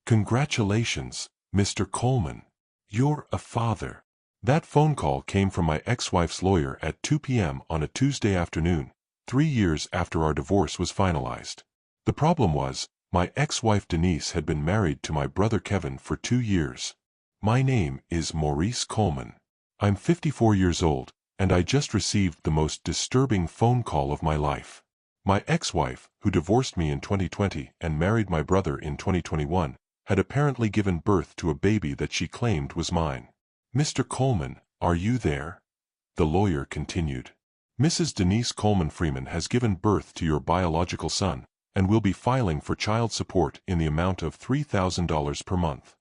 Congratulations, Mr. Coleman. You're a father. That phone call came from my ex-wife's lawyer at 2 p.m. on a Tuesday afternoon, 3 years after our divorce was finalized. The problem was, my ex-wife Denise had been married to my brother Kevin for 2 years. My name is Maurice Coleman. I'm 54 years old, and I just received the most disturbing phone call of my life. My ex-wife, who divorced me in 2020 and married my brother in 2021, had apparently given birth to a baby that she claimed was mine. Mr. Coleman, are you there? The lawyer continued. Mrs. Denise Coleman Freeman has given birth to your biological son, and will be filing for child support in the amount of $3,000 per month.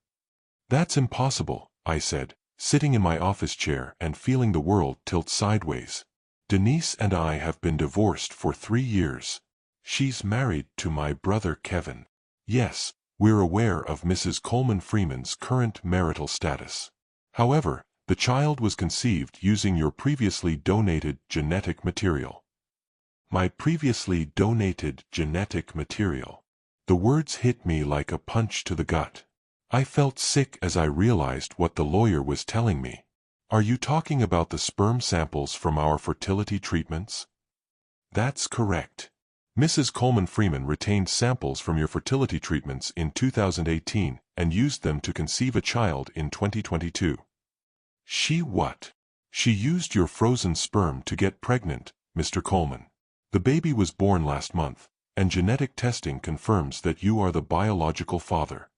That's impossible, I said, sitting in my office chair and feeling the world tilt sideways. Denise and I have been divorced for 3 years. She's married to my brother Kevin. Yes, we're aware of Mrs. Coleman Freeman's current marital status. However, the child was conceived using your previously donated genetic material. My previously donated genetic material. The words hit me like a punch to the gut. I felt sick as I realized what the lawyer was telling me. Are you talking about the sperm samples from our fertility treatments? That's correct. Mrs. Coleman Freeman retained samples from your fertility treatments in 2018 and used them to conceive a child in 2022. She what? She used your frozen sperm to get pregnant, Mr. Coleman. The baby was born last month, and genetic testing confirms that you are the biological father.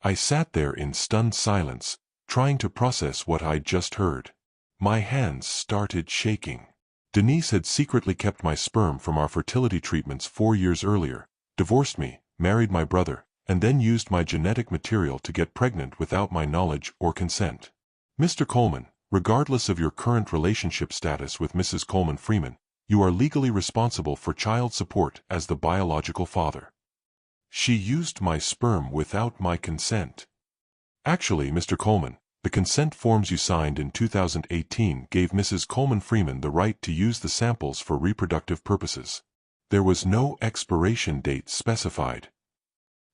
I sat there in stunned silence, trying to process what I'd just heard. My hands started shaking. Denise had secretly kept my sperm from our fertility treatments 4 years earlier, divorced me, married my brother, and then used my genetic material to get pregnant without my knowledge or consent. Mr. Coleman, regardless of your current relationship status with Mrs. Coleman Freeman, you are legally responsible for child support as the biological father. She used my sperm without my consent. Actually, Mr. Coleman, the consent forms you signed in 2018 gave Mrs. Coleman Freeman the right to use the samples for reproductive purposes. There was no expiration date specified.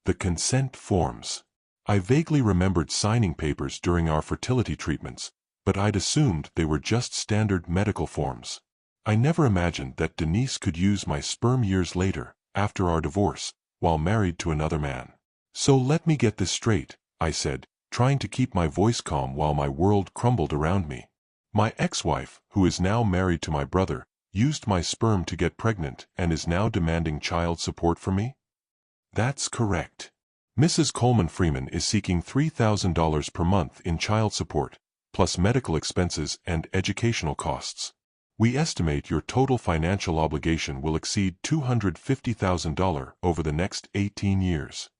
The consent forms. I vaguely remembered signing papers during our fertility treatments, but I'd assumed they were just standard medical forms. I never imagined that Denise could use my sperm years later, after our divorce, while married to another man. So let me get this straight, I said, trying to keep my voice calm while my world crumbled around me. My ex-wife, who is now married to my brother, used my sperm to get pregnant and is now demanding child support from me? That's correct. Mrs. Coleman Freeman is seeking $3,000 per month in child support, plus medical expenses and educational costs. We estimate your total financial obligation will exceed $250,000 over the next 18 years.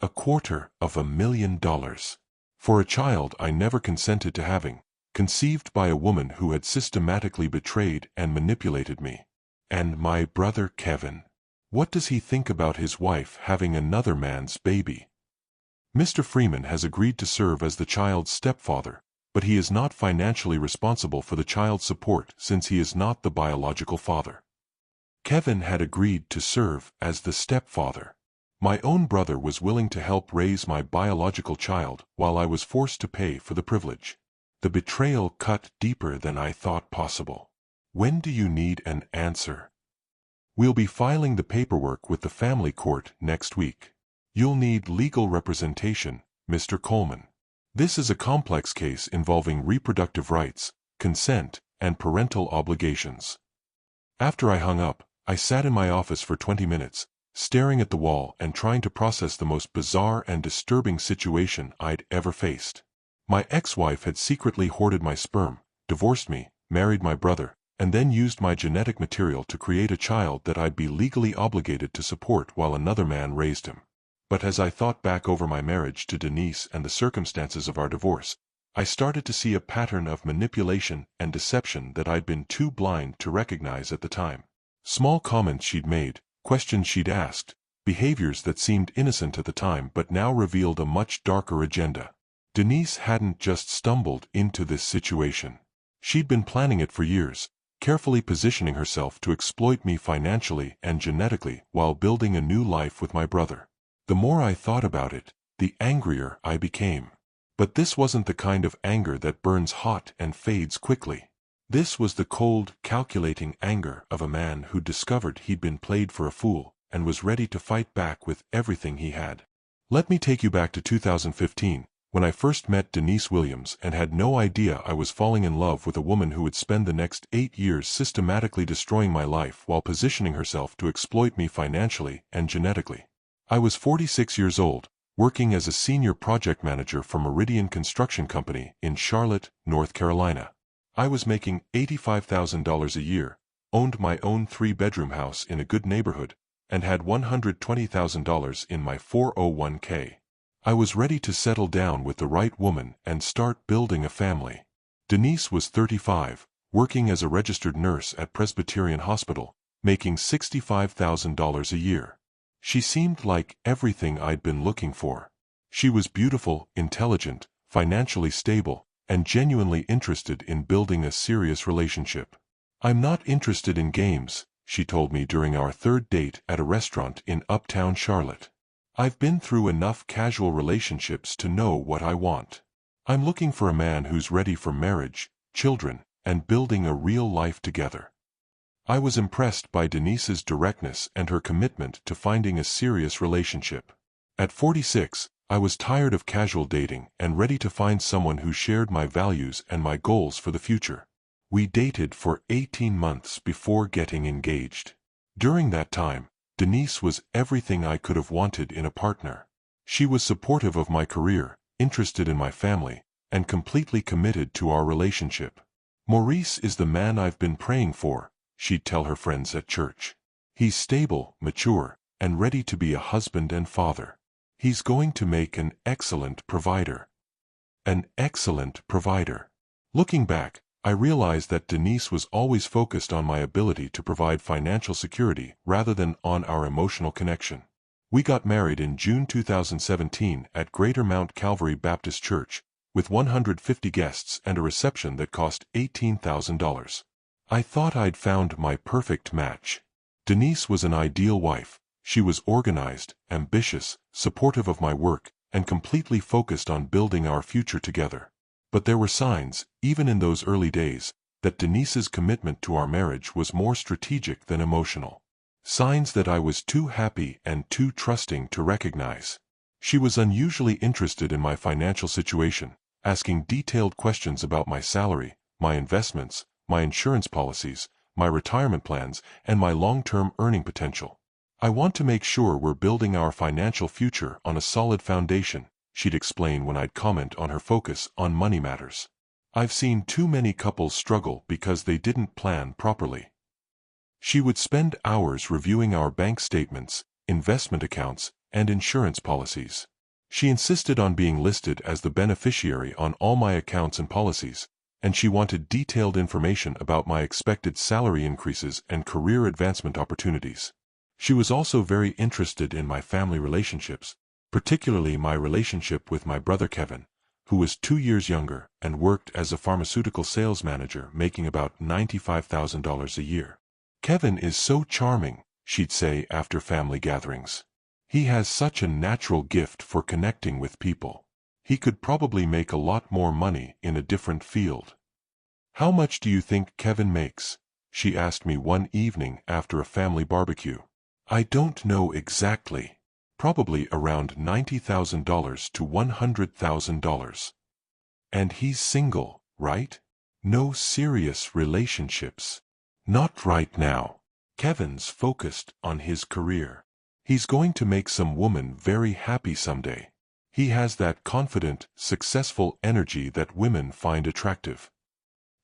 $250,000. For a child I never consented to having, conceived by a woman who had systematically betrayed and manipulated me. And my brother Kevin. What does he think about his wife having another man's baby? Mr. Freeman has agreed to serve as the child's stepfather, but he is not financially responsible for the child's support since he is not the biological father. Kevin had agreed to serve as the stepfather. My own brother was willing to help raise my biological child while I was forced to pay for the privilege. The betrayal cut deeper than I thought possible. When do you need an answer? We'll be filing the paperwork with the family court next week. You'll need legal representation, Mr. Coleman. This is a complex case involving reproductive rights, consent, and parental obligations. After I hung up, I sat in my office for 20 minutes, staring at the wall and trying to process the most bizarre and disturbing situation I'd ever faced. My ex-wife had secretly hoarded my sperm, divorced me, married my brother, and then used my genetic material to create a child that I'd be legally obligated to support while another man raised him. But as I thought back over my marriage to Denise and the circumstances of our divorce, I started to see a pattern of manipulation and deception that I'd been too blind to recognize at the time. Small comments she'd made, questions she'd asked, behaviors that seemed innocent at the time but now revealed a much darker agenda. Denise hadn't just stumbled into this situation. She'd been planning it for years, carefully positioning herself to exploit me financially and genetically while building a new life with my brother. The more I thought about it, the angrier I became. But this wasn't the kind of anger that burns hot and fades quickly. This was the cold, calculating anger of a man who discovered he'd been played for a fool and was ready to fight back with everything he had. Let me take you back to 2015, when I first met Denise Williams and had no idea I was falling in love with a woman who would spend the next 8 years systematically destroying my life while positioning herself to exploit me financially and genetically. I was 46 years old, working as a senior project manager for Meridian Construction Company in Charlotte, North Carolina. I was making $85,000 a year, owned my own 3-bedroom house in a good neighborhood, and had $120,000 in my 401k. I was ready to settle down with the right woman and start building a family. Denise was 35, working as a registered nurse at Presbyterian Hospital, making $65,000 a year. She seemed like everything I'd been looking for. She was beautiful, intelligent, financially stable, and genuinely interested in building a serious relationship. "I'm not interested in games," she told me during our third date at a restaurant in Uptown Charlotte. "I've been through enough casual relationships to know what I want. I'm looking for a man who's ready for marriage, children, and building a real life together." I was impressed by Denise's directness and her commitment to finding a serious relationship. At 46, I was tired of casual dating and ready to find someone who shared my values and my goals for the future. We dated for 18 months before getting engaged. During that time, Denise was everything I could have wanted in a partner. She was supportive of my career, interested in my family, and completely committed to our relationship. "Maurice is the man I've been praying for," she'd tell her friends at church. "He's stable, mature, and ready to be a husband and father. He's going to make an excellent provider." An excellent provider. Looking back, I realized that Denise was always focused on my ability to provide financial security rather than on our emotional connection. We got married in June 2017 at Greater Mount Calvary Baptist Church, with 150 guests and a reception that cost $18,000. I thought I'd found my perfect match. Denise was an ideal wife. She was organized, ambitious, supportive of my work, and completely focused on building our future together. But there were signs, even in those early days, that Denise's commitment to our marriage was more strategic than emotional. Signs that I was too happy and too trusting to recognize. She was unusually interested in my financial situation, asking detailed questions about my salary, my investments, my insurance policies, my retirement plans, and my long-term earning potential. "I want to make sure we're building our financial future on a solid foundation," she'd explain when I'd comment on her focus on money matters. "I've seen too many couples struggle because they didn't plan properly." She would spend hours reviewing our bank statements, investment accounts, and insurance policies. She insisted on being listed as the beneficiary on all my accounts and policies, and she wanted detailed information about my expected salary increases and career advancement opportunities. She was also very interested in my family relationships, particularly my relationship with my brother Kevin, who was 2 years younger and worked as a pharmaceutical sales manager making about $95,000 a year. "Kevin is so charming," she'd say after family gatherings. "He has such a natural gift for connecting with people. He could probably make a lot more money in a different field." "How much do you think Kevin makes?" she asked me one evening after a family barbecue. "I don't know exactly. Probably around $90,000 to $100,000. "And he's single, right? No serious relationships?" "Not right now. Kevin's focused on his career. He's going to make some woman very happy someday. He has that confident, successful energy that women find attractive."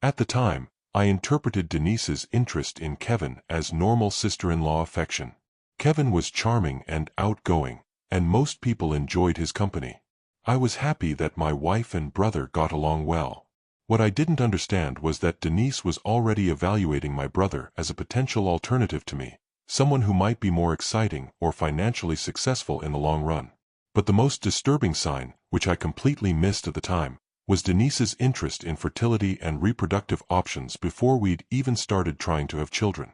At the time, I interpreted Denise's interest in Kevin as normal sister-in-law affection. Kevin was charming and outgoing, and most people enjoyed his company. I was happy that my wife and brother got along well. What I didn't understand was that Denise was already evaluating my brother as a potential alternative to me, someone who might be more exciting or financially successful in the long run. But the most disturbing sign, which I completely missed at the time, was Denise's interest in fertility and reproductive options before we'd even started trying to have children.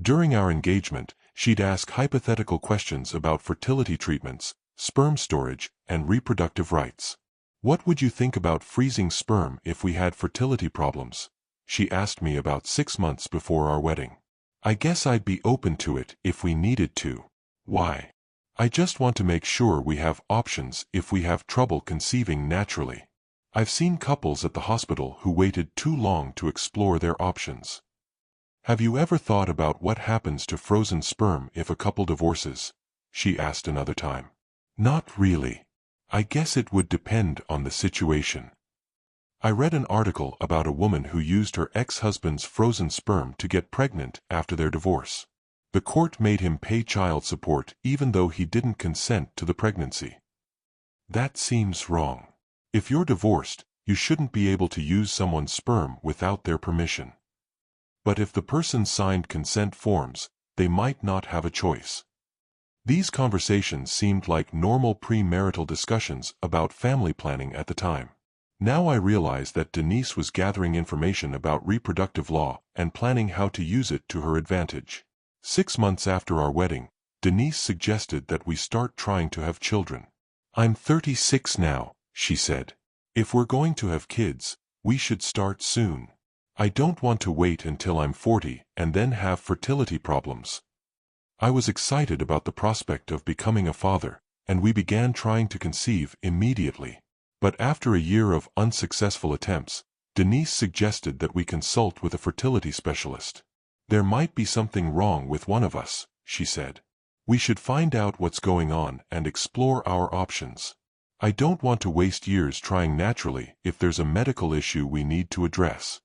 During our engagement, she'd ask hypothetical questions about fertility treatments, sperm storage, and reproductive rights. What would you think about freezing sperm if we had fertility problems? She asked me about 6 months before our wedding. I guess I'd be open to it if we needed to. Why? I just want to make sure we have options if we have trouble conceiving naturally. I've seen couples at the hospital who waited too long to explore their options. Have you ever thought about what happens to frozen sperm if a couple divorces? She asked another time. Not really. I guess it would depend on the situation. I read an article about a woman who used her ex-husband's frozen sperm to get pregnant after their divorce. The court made him pay child support even though he didn't consent to the pregnancy. That seems wrong. If you're divorced, you shouldn't be able to use someone's sperm without their permission. But if the person signed consent forms, they might not have a choice. These conversations seemed like normal premarital discussions about family planning at the time. Now I realize that Denise was gathering information about reproductive law and planning how to use it to her advantage. 6 months after our wedding, Denise suggested that we start trying to have children. I'm 36 now, she said. If we're going to have kids, we should start soon. I don't want to wait until I'm 40 and then have fertility problems. I was excited about the prospect of becoming a father, and we began trying to conceive immediately. But after a year of unsuccessful attempts, Denise suggested that we consult with a fertility specialist. There might be something wrong with one of us, she said. We should find out what's going on and explore our options. I don't want to waste years trying naturally if there's a medical issue we need to address.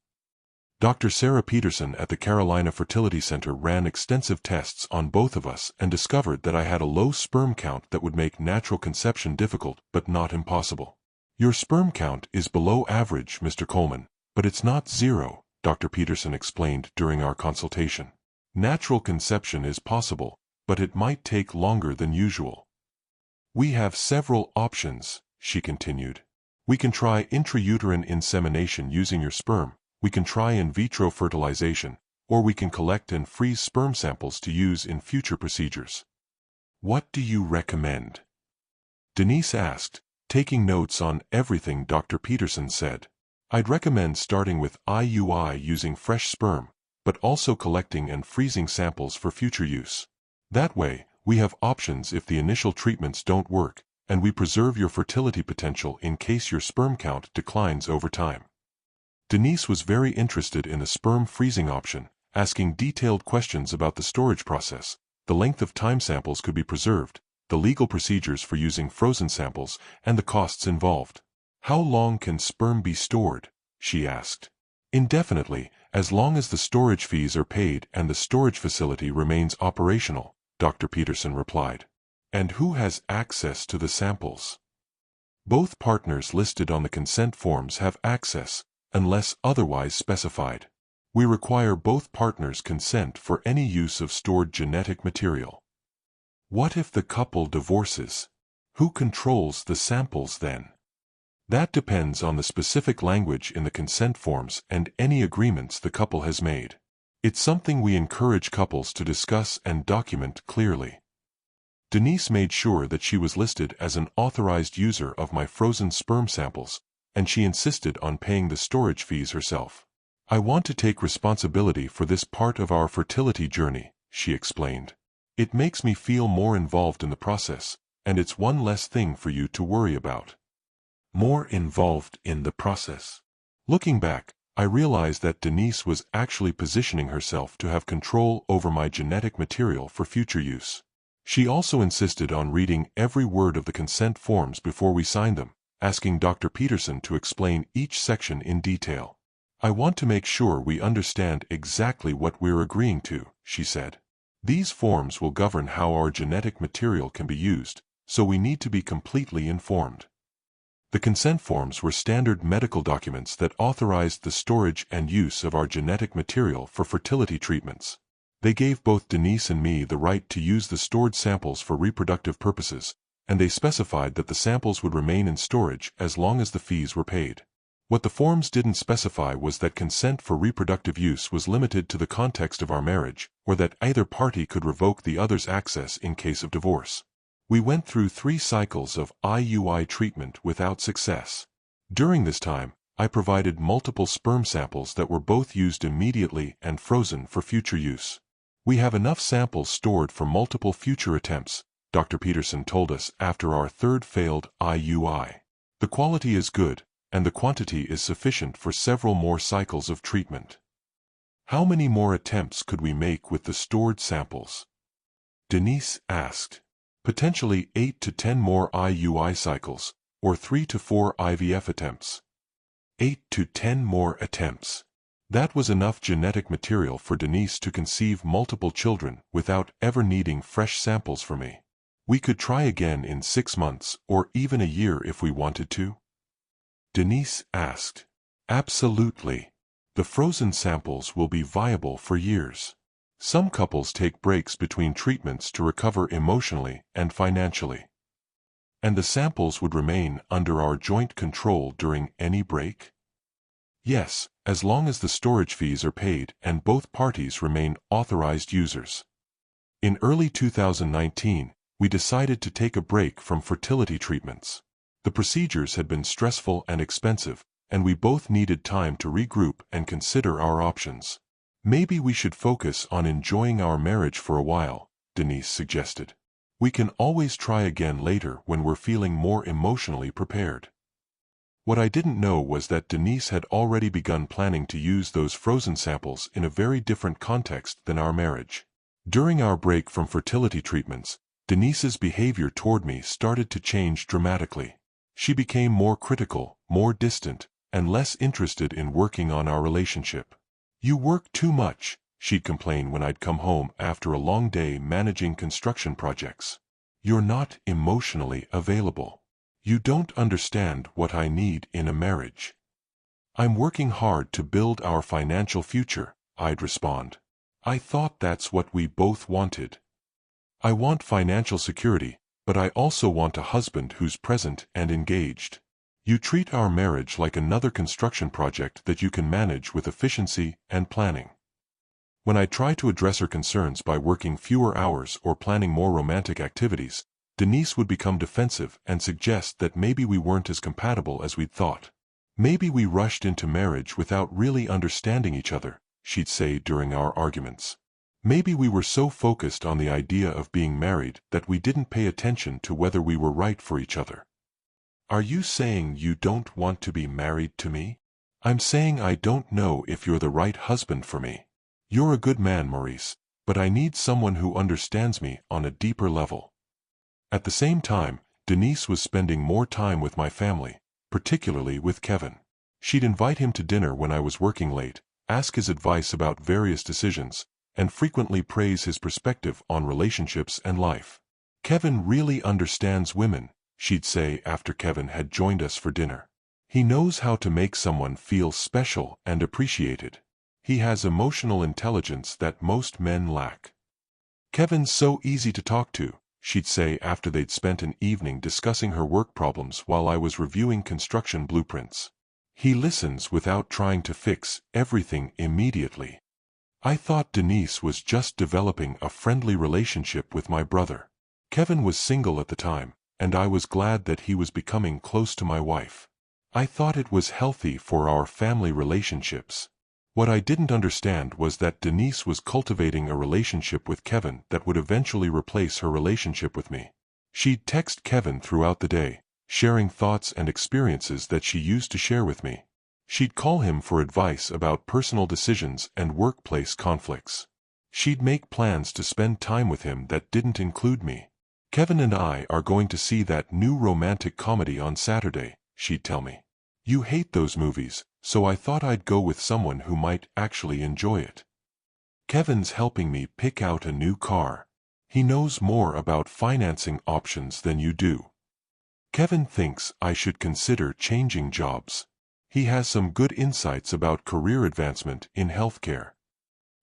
Dr. Sarah Peterson at the Carolina Fertility Center ran extensive tests on both of us and discovered that I had a low sperm count that would make natural conception difficult but not impossible. Your sperm count is below average, Mr. Coleman, but it's not zero, Dr. Peterson explained during our consultation. Natural conception is possible, but it might take longer than usual. We have several options, she continued. We can try intrauterine insemination using your sperm, we can try in vitro fertilization, or we can collect and freeze sperm samples to use in future procedures. What do you recommend? Denise asked, taking notes on everything Dr. Peterson said. I'd recommend starting with IUI using fresh sperm, but also collecting and freezing samples for future use. That way, we have options if the initial treatments don't work, and we preserve your fertility potential in case your sperm count declines over time. Denise was very interested in the sperm freezing option, asking detailed questions about the storage process, the length of time samples could be preserved, the legal procedures for using frozen samples, and the costs involved. How long can sperm be stored? She asked. Indefinitely, as long as the storage fees are paid and the storage facility remains operational, Dr. Peterson replied. And who has access to the samples? Both partners listed on the consent forms have access, unless otherwise specified. We require both partners' consent for any use of stored genetic material. What if the couple divorces? Who controls the samples then? That depends on the specific language in the consent forms and any agreements the couple has made. It's something we encourage couples to discuss and document clearly. Denise made sure that she was listed as an authorized user of my frozen sperm samples, and she insisted on paying the storage fees herself. I want to take responsibility for this part of our fertility journey, she explained. It makes me feel more involved in the process, and it's one less thing for you to worry about. More involved in the process. Looking back, I realized that Denise was actually positioning herself to have control over my genetic material for future use. She also insisted on reading every word of the consent forms before we signed them, asking Dr. Peterson to explain each section in detail. I want to make sure we understand exactly what we're agreeing to, she said. These forms will govern how our genetic material can be used, so we need to be completely informed. The consent forms were standard medical documents that authorized the storage and use of our genetic material for fertility treatments. They gave both Denise and me the right to use the stored samples for reproductive purposes, and they specified that the samples would remain in storage as long as the fees were paid. What the forms didn't specify was that consent for reproductive use was limited to the context of our marriage, or that either party could revoke the other's access in case of divorce. We went through 3 cycles of IUI treatment without success. During this time, I provided multiple sperm samples that were both used immediately and frozen for future use. We have enough samples stored for multiple future attempts, Dr. Peterson told us after our 3rd failed IUI. The quality is good, and the quantity is sufficient for several more cycles of treatment. How many more attempts could we make with the stored samples? Denise asked. Potentially 8 to 10 more IUI cycles, or 3 to 4 IVF attempts. 8 to 10 more attempts. That was enough genetic material for Denise to conceive multiple children without ever needing fresh samples from me. We could try again in 6 months or even a year if we wanted to. Denise asked. Absolutely. The frozen samples will be viable for years. Some couples take breaks between treatments to recover emotionally and financially. And the samples would remain under our joint control during any break? Yes, as long as the storage fees are paid and both parties remain authorized users. In early 2019, we decided to take a break from fertility treatments. The procedures had been stressful and expensive, and we both needed time to regroup and consider our options. Maybe we should focus on enjoying our marriage for a while, Denise suggested. We can always try again later when we're feeling more emotionally prepared. What I didn't know was that Denise had already begun planning to use those frozen samples in a very different context than our marriage. During our break from fertility treatments, Denise's behavior toward me started to change dramatically. She became more critical, more distant, and less interested in working on our relationship. You work too much, she'd complain when I'd come home after a long day managing construction projects. You're not emotionally available. You don't understand what I need in a marriage. I'm working hard to build our financial future, I'd respond. I thought that's what we both wanted. I want financial security, but I also want a husband who's present and engaged. You treat our marriage like another construction project that you can manage with efficiency and planning. When I try to address her concerns by working fewer hours or planning more romantic activities, Denise would become defensive and suggest that maybe we weren't as compatible as we'd thought. Maybe we rushed into marriage without really understanding each other, she'd say during our arguments. Maybe we were so focused on the idea of being married that we didn't pay attention to whether we were right for each other. Are you saying you don't want to be married to me? I'm saying I don't know if you're the right husband for me. You're a good man, Maurice, but I need someone who understands me on a deeper level. At the same time, Denise was spending more time with my family, particularly with Kevin. She'd invite him to dinner when I was working late, ask his advice about various decisions, and frequently praise his perspective on relationships and life. Kevin really understands women, she'd say after Kevin had joined us for dinner. He knows how to make someone feel special and appreciated. He has emotional intelligence that most men lack. Kevin's so easy to talk to, she'd say after they'd spent an evening discussing her work problems while I was reviewing construction blueprints. He listens without trying to fix everything immediately. I thought Denise was just developing a friendly relationship with my brother. Kevin was single at the time, and I was glad that he was becoming close to my wife. I thought it was healthy for our family relationships. What I didn't understand was that Denise was cultivating a relationship with Kevin that would eventually replace her relationship with me. She'd text Kevin throughout the day, sharing thoughts and experiences that she used to share with me. She'd call him for advice about personal decisions and workplace conflicts. She'd make plans to spend time with him that didn't include me. Kevin and I are going to see that new romantic comedy on Saturday, she'd tell me. You hate those movies, so I thought I'd go with someone who might actually enjoy it. Kevin's helping me pick out a new car. He knows more about financing options than you do. Kevin thinks I should consider changing jobs. He has some good insights about career advancement in healthcare.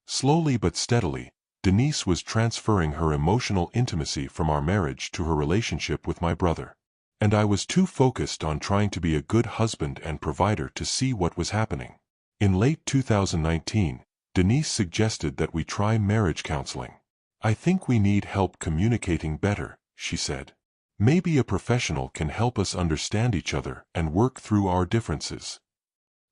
Slowly but steadily, Denise was transferring her emotional intimacy from our marriage to her relationship with my brother. And I was too focused on trying to be a good husband and provider to see what was happening. In late 2019, Denise suggested that we try marriage counseling. I think we need help communicating better, she said. Maybe a professional can help us understand each other and work through our differences.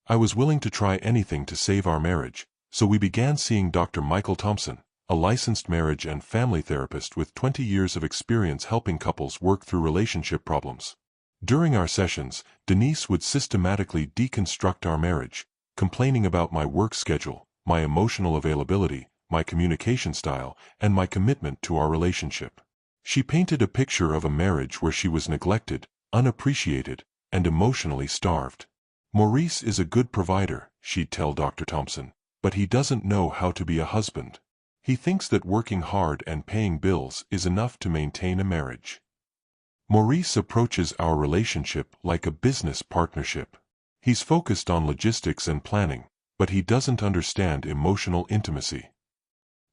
I was willing to try anything to save our marriage, so we began seeing Dr. Michael Thompson, a licensed marriage and family therapist with 20 years of experience helping couples work through relationship problems. During our sessions, Denise would systematically deconstruct our marriage, complaining about my work schedule, my emotional availability, my communication style, and my commitment to our relationship. She painted a picture of a marriage where she was neglected, unappreciated, and emotionally starved. Maurice is a good provider, she'd tell Dr. Thompson, but he doesn't know how to be a husband. He thinks that working hard and paying bills is enough to maintain a marriage. Maurice approaches our relationship like a business partnership. He's focused on logistics and planning, but he doesn't understand emotional intimacy.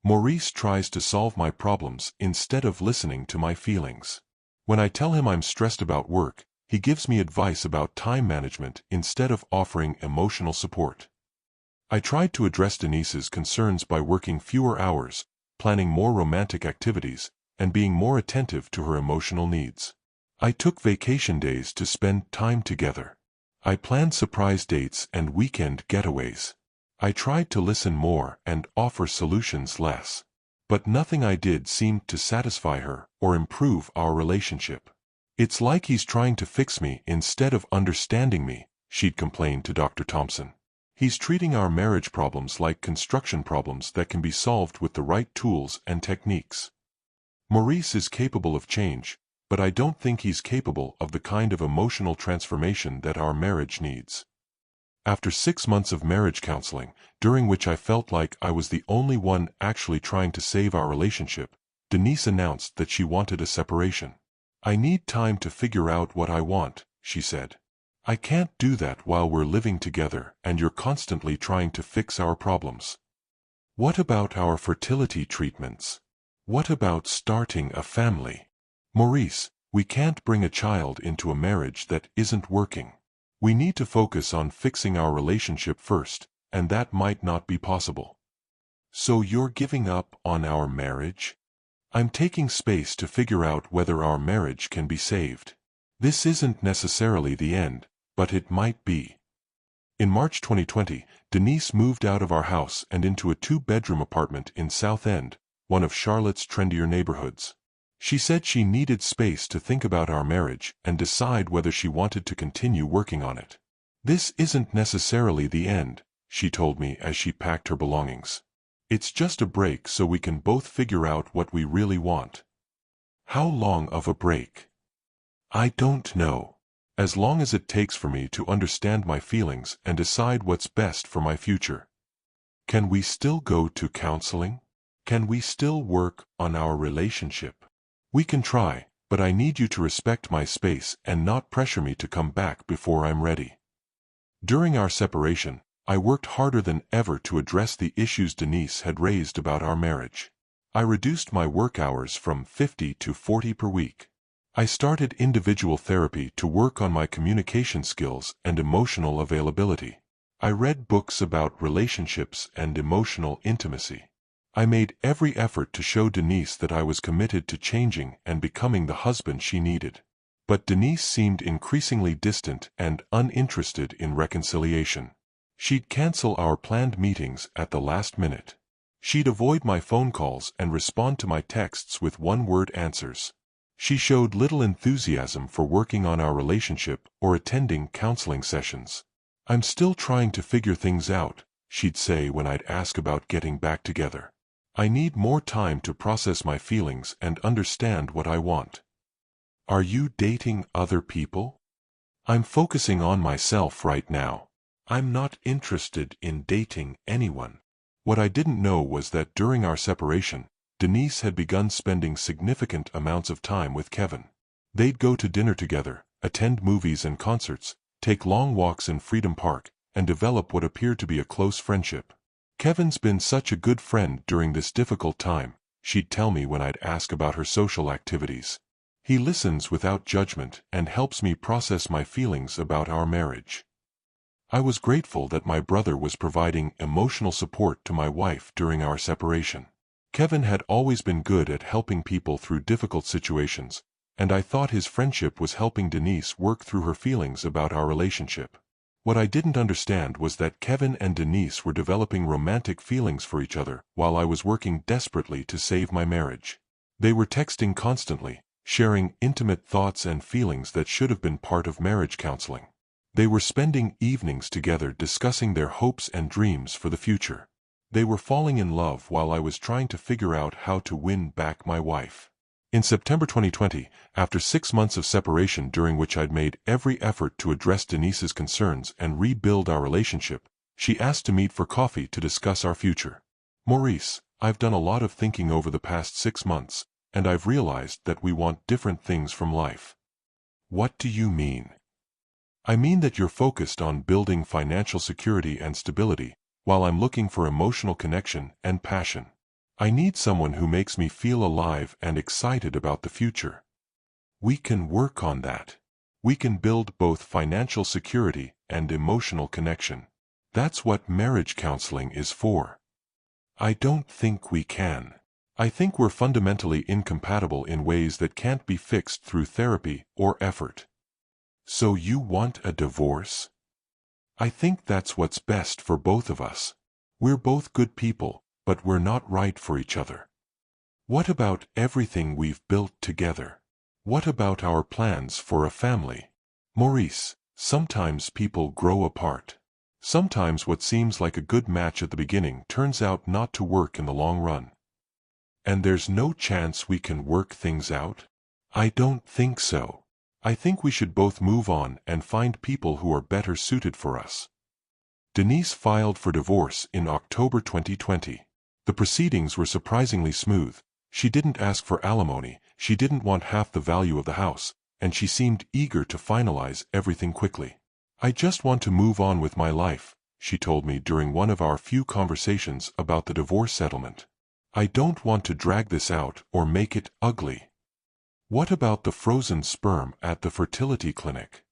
Maurice tries to solve my problems instead of listening to my feelings. When I tell him I'm stressed about work, he gives me advice about time management instead of offering emotional support. I tried to address Denise's concerns by working fewer hours, planning more romantic activities, and being more attentive to her emotional needs. I took vacation days to spend time together. I planned surprise dates and weekend getaways. I tried to listen more and offer solutions less. But nothing I did seemed to satisfy her or improve our relationship. It's like he's trying to fix me instead of understanding me, she'd complained to Dr. Thompson. He's treating our marriage problems like construction problems that can be solved with the right tools and techniques. Maurice is capable of change, but I don't think he's capable of the kind of emotional transformation that our marriage needs. After 6 months of marriage counseling, during which I felt like I was the only one actually trying to save our relationship, Denise announced that she wanted a separation. I need time to figure out what I want, she said. I can't do that while we're living together and you're constantly trying to fix our problems. What about our fertility treatments? What about starting a family? Maurice, we can't bring a child into a marriage that isn't working. We need to focus on fixing our relationship first, and that might not be possible. So you're giving up on our marriage? I'm taking space to figure out whether our marriage can be saved. This isn't necessarily the end, but it might be. In March 2020, Denise moved out of our house and into a 2-bedroom apartment in South End, one of Charlotte's trendier neighborhoods. She said she needed space to think about our marriage and decide whether she wanted to continue working on it. This isn't necessarily the end, she told me as she packed her belongings. It's just a break so we can both figure out what we really want. How long of a break? I don't know. As long as it takes for me to understand my feelings and decide what's best for my future. Can we still go to counseling? Can we still work on our relationship? We can try, but I need you to respect my space and not pressure me to come back before I'm ready. During our separation, I worked harder than ever to address the issues Denise had raised about our marriage. I reduced my work hours from 50 to 40 per week. I started individual therapy to work on my communication skills and emotional availability. I read books about relationships and emotional intimacy. I made every effort to show Denise that I was committed to changing and becoming the husband she needed. But Denise seemed increasingly distant and uninterested in reconciliation. She'd cancel our planned meetings at the last minute. She'd avoid my phone calls and respond to my texts with one-word answers. She showed little enthusiasm for working on our relationship or attending counseling sessions. I'm still trying to figure things out, she'd say when I'd ask about getting back together. I need more time to process my feelings and understand what I want. Are you dating other people? I'm focusing on myself right now. I'm not interested in dating anyone. What I didn't know was that during our separation, Denise had begun spending significant amounts of time with Kevin. They'd go to dinner together, attend movies and concerts, take long walks in Freedom Park, and develop what appeared to be a close friendship. Kevin's been such a good friend during this difficult time, she'd tell me when I'd ask about her social activities. He listens without judgment and helps me process my feelings about our marriage. I was grateful that my brother was providing emotional support to my wife during our separation. Kevin had always been good at helping people through difficult situations, and I thought his friendship was helping Denise work through her feelings about our relationship. What I didn't understand was that Kevin and Denise were developing romantic feelings for each other while I was working desperately to save my marriage. They were texting constantly, sharing intimate thoughts and feelings that should have been part of marriage counseling. They were spending evenings together discussing their hopes and dreams for the future. They were falling in love while I was trying to figure out how to win back my wife. In September 2020, after 6 months of separation during which I'd made every effort to address Denise's concerns and rebuild our relationship, she asked to meet for coffee to discuss our future. Maurice, I've done a lot of thinking over the past 6 months, and I've realized that we want different things from life. What do you mean? I mean that you're focused on building financial security and stability, while I'm looking for emotional connection and passion. I need someone who makes me feel alive and excited about the future. We can work on that. We can build both financial security and emotional connection. That's what marriage counseling is for. I don't think we can. I think we're fundamentally incompatible in ways that can't be fixed through therapy or effort. So you want a divorce? I think that's what's best for both of us. We're both good people, but we're not right for each other. What about everything we've built together? What about our plans for a family? Maurice, sometimes people grow apart. Sometimes what seems like a good match at the beginning turns out not to work in the long run. And there's no chance we can work things out? I don't think so. I think we should both move on and find people who are better suited for us. Denise filed for divorce in October 2020. The proceedings were surprisingly smooth. She didn't ask for alimony, she didn't want half the value of the house, and she seemed eager to finalize everything quickly. I just want to move on with my life, she told me during one of our few conversations about the divorce settlement. I don't want to drag this out or make it ugly. What about the frozen sperm at the fertility clinic?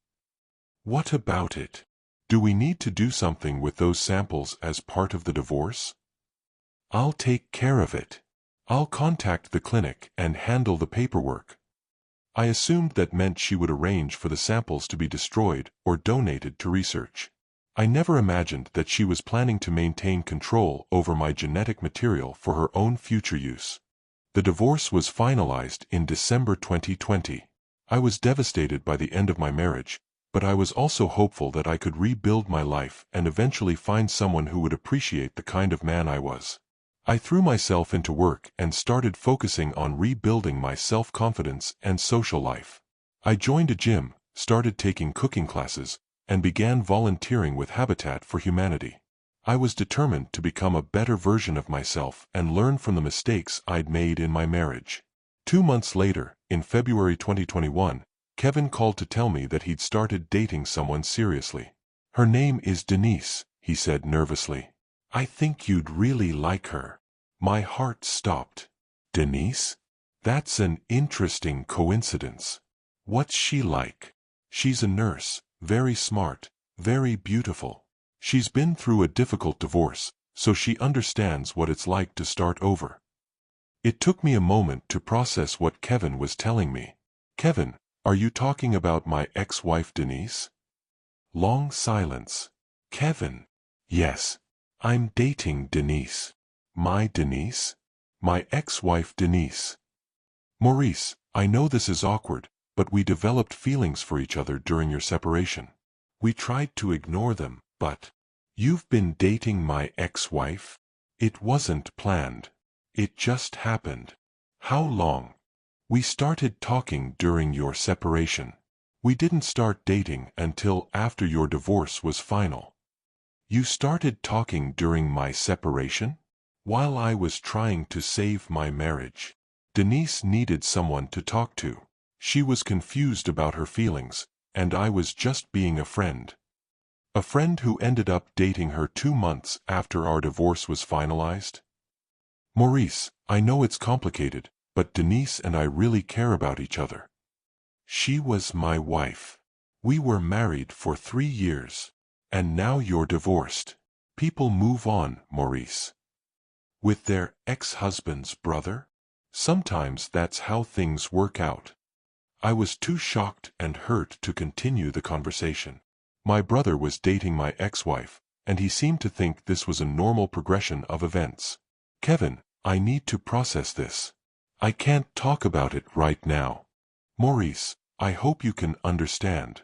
What about it? Do we need to do something with those samples as part of the divorce? I'll take care of it. I'll contact the clinic and handle the paperwork. I assumed that meant she would arrange for the samples to be destroyed or donated to research. I never imagined that she was planning to maintain control over my genetic material for her own future use. The divorce was finalized in December 2020. I was devastated by the end of my marriage, but I was also hopeful that I could rebuild my life and eventually find someone who would appreciate the kind of man I was. I threw myself into work and started focusing on rebuilding my self-confidence and social life. I joined a gym, started taking cooking classes, and began volunteering with Habitat for Humanity. I was determined to become a better version of myself and learn from the mistakes I'd made in my marriage. 2 months later, in February 2021, Kevin called to tell me that he'd started dating someone seriously. Her name is Denise, he said nervously. I think you'd really like her. My heart stopped. Denise? That's an interesting coincidence. What's she like? She's a nurse, very smart, very beautiful. She's been through a difficult divorce, so she understands what it's like to start over. It took me a moment to process what Kevin was telling me. Kevin, are you talking about my ex-wife Denise? Long silence. Kevin. Yes. I'm dating Denise. My Denise? My ex-wife Denise. Maurice, I know this is awkward, but we developed feelings for each other during your separation. We tried to ignore them, but... You've been dating my ex-wife? It wasn't planned. It just happened. How long? We started talking during your separation. We didn't start dating until after your divorce was final. You started talking during my separation? While I was trying to save my marriage. Denise needed someone to talk to. She was confused about her feelings, and I was just being a friend. A friend who ended up dating her 2 months after our divorce was finalized? Maurice, I know it's complicated, but Denise and I really care about each other. She was my wife. We were married for 3 years. And now you're divorced. People move on, Maurice. With their ex-husband's brother? Sometimes that's how things work out. I was too shocked and hurt to continue the conversation. My brother was dating my ex-wife, and he seemed to think this was a normal progression of events. Kevin, I need to process this. I can't talk about it right now. Maurice, I hope you can understand.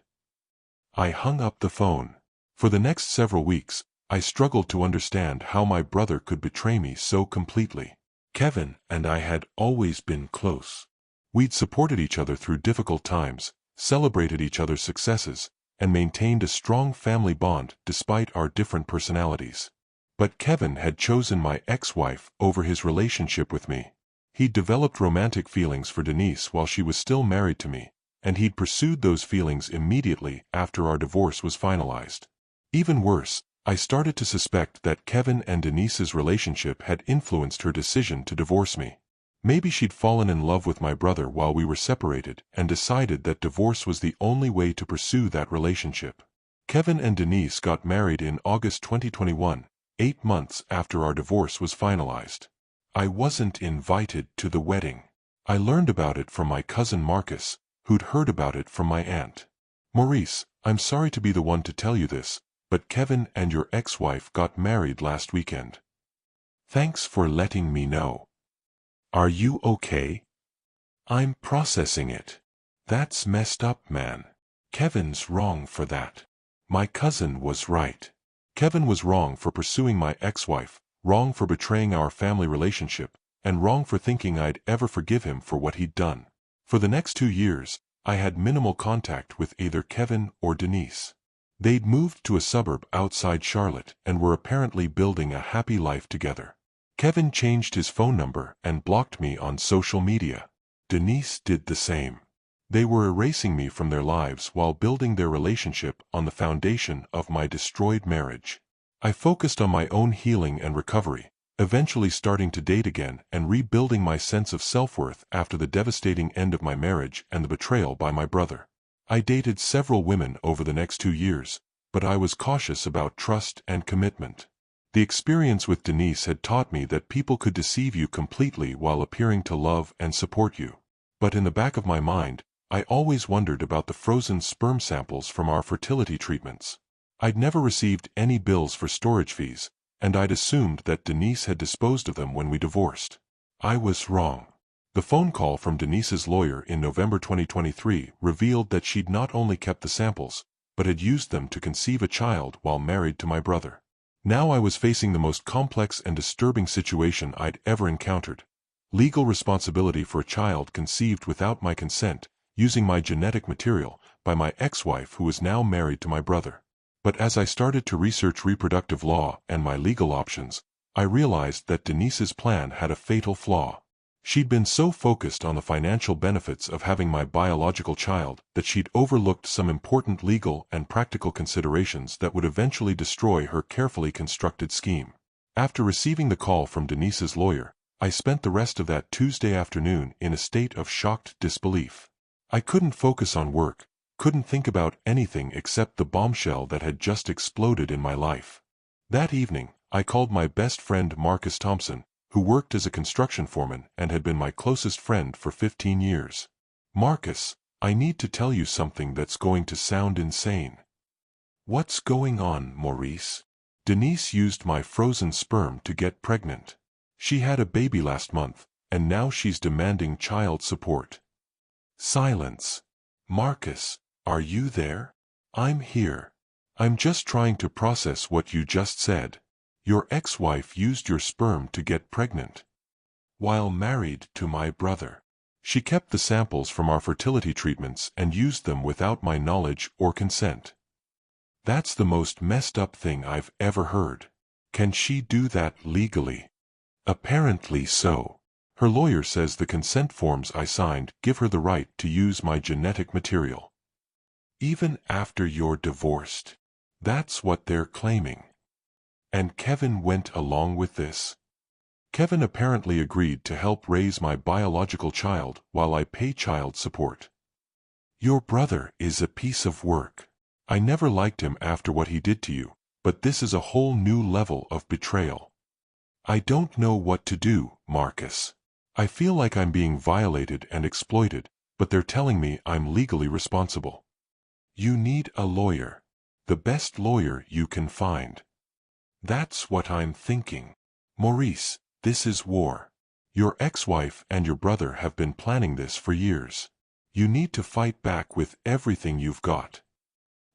I hung up the phone. For the next several weeks, I struggled to understand how my brother could betray me so completely. Kevin and I had always been close. We'd supported each other through difficult times, celebrated each other's successes, and maintained a strong family bond despite our different personalities. But Kevin had chosen my ex-wife over his relationship with me. He'd developed romantic feelings for Denise while she was still married to me, and he'd pursued those feelings immediately after our divorce was finalized. Even worse, I started to suspect that Kevin and Denise's relationship had influenced her decision to divorce me. Maybe she'd fallen in love with my brother while we were separated and decided that divorce was the only way to pursue that relationship. Kevin and Denise got married in August 2021, 8 months after our divorce was finalized. I wasn't invited to the wedding. I learned about it from my cousin Marcus, who'd heard about it from my aunt. Maurice, I'm sorry to be the one to tell you this, but Kevin and your ex-wife got married last weekend. Thanks for letting me know. Are you okay? I'm processing it. That's messed up, man. Kevin's wrong for that. My cousin was right. Kevin was wrong for pursuing my ex-wife, wrong for betraying our family relationship, and wrong for thinking I'd ever forgive him for what he'd done. For the next 2 years, I had minimal contact with either Kevin or Denise. They'd moved to a suburb outside Charlotte and were apparently building a happy life together. Kevin changed his phone number and blocked me on social media. Denise did the same. They were erasing me from their lives while building their relationship on the foundation of my destroyed marriage. I focused on my own healing and recovery, eventually starting to date again and rebuilding my sense of self-worth after the devastating end of my marriage and the betrayal by my brother. I dated several women over the next 2 years, but I was cautious about trust and commitment. The experience with Denise had taught me that people could deceive you completely while appearing to love and support you. But in the back of my mind, I always wondered about the frozen sperm samples from our fertility treatments. I'd never received any bills for storage fees, and I'd assumed that Denise had disposed of them when we divorced. I was wrong. The phone call from Denise's lawyer in November 2023 revealed that she'd not only kept the samples, but had used them to conceive a child while married to my brother. Now I was facing the most complex and disturbing situation I'd ever encountered. Legal responsibility for a child conceived without my consent, using my genetic material, by my ex-wife who was now married to my brother. But as I started to research reproductive law and my legal options, I realized that Denise's plan had a fatal flaw. She'd been so focused on the financial benefits of having my biological child that she'd overlooked some important legal and practical considerations that would eventually destroy her carefully constructed scheme. After receiving the call from Denise's lawyer, I spent the rest of that Tuesday afternoon in a state of shocked disbelief. I couldn't focus on work, couldn't think about anything except the bombshell that had just exploded in my life. That evening, I called my best friend Marcus Thompson, who worked as a construction foreman and had been my closest friend for 15 years. Marcus, I need to tell you something that's going to sound insane. What's going on, Maurice? Denise used my frozen sperm to get pregnant. She had a baby last month, and now she's demanding child support. Silence. Marcus, are you there? I'm here. I'm just trying to process what you just said. Your ex-wife used your sperm to get pregnant. While married to my brother. She kept the samples from our fertility treatments and used them without my knowledge or consent. That's the most messed up thing I've ever heard. Can she do that legally? Apparently so. Her lawyer says the consent forms I signed give her the right to use my genetic material. Even after you're divorced. That's what they're claiming. And Kevin went along with this. Kevin apparently agreed to help raise my biological child while I pay child support. Your brother is a piece of work. I never liked him after what he did to you, but this is a whole new level of betrayal. I don't know what to do, Marcus. I feel like I'm being violated and exploited, but they're telling me I'm legally responsible. You need a lawyer. The best lawyer you can find. That's what I'm thinking. Maurice, this is war. Your ex-wife and your brother have been planning this for years. You need to fight back with everything you've got.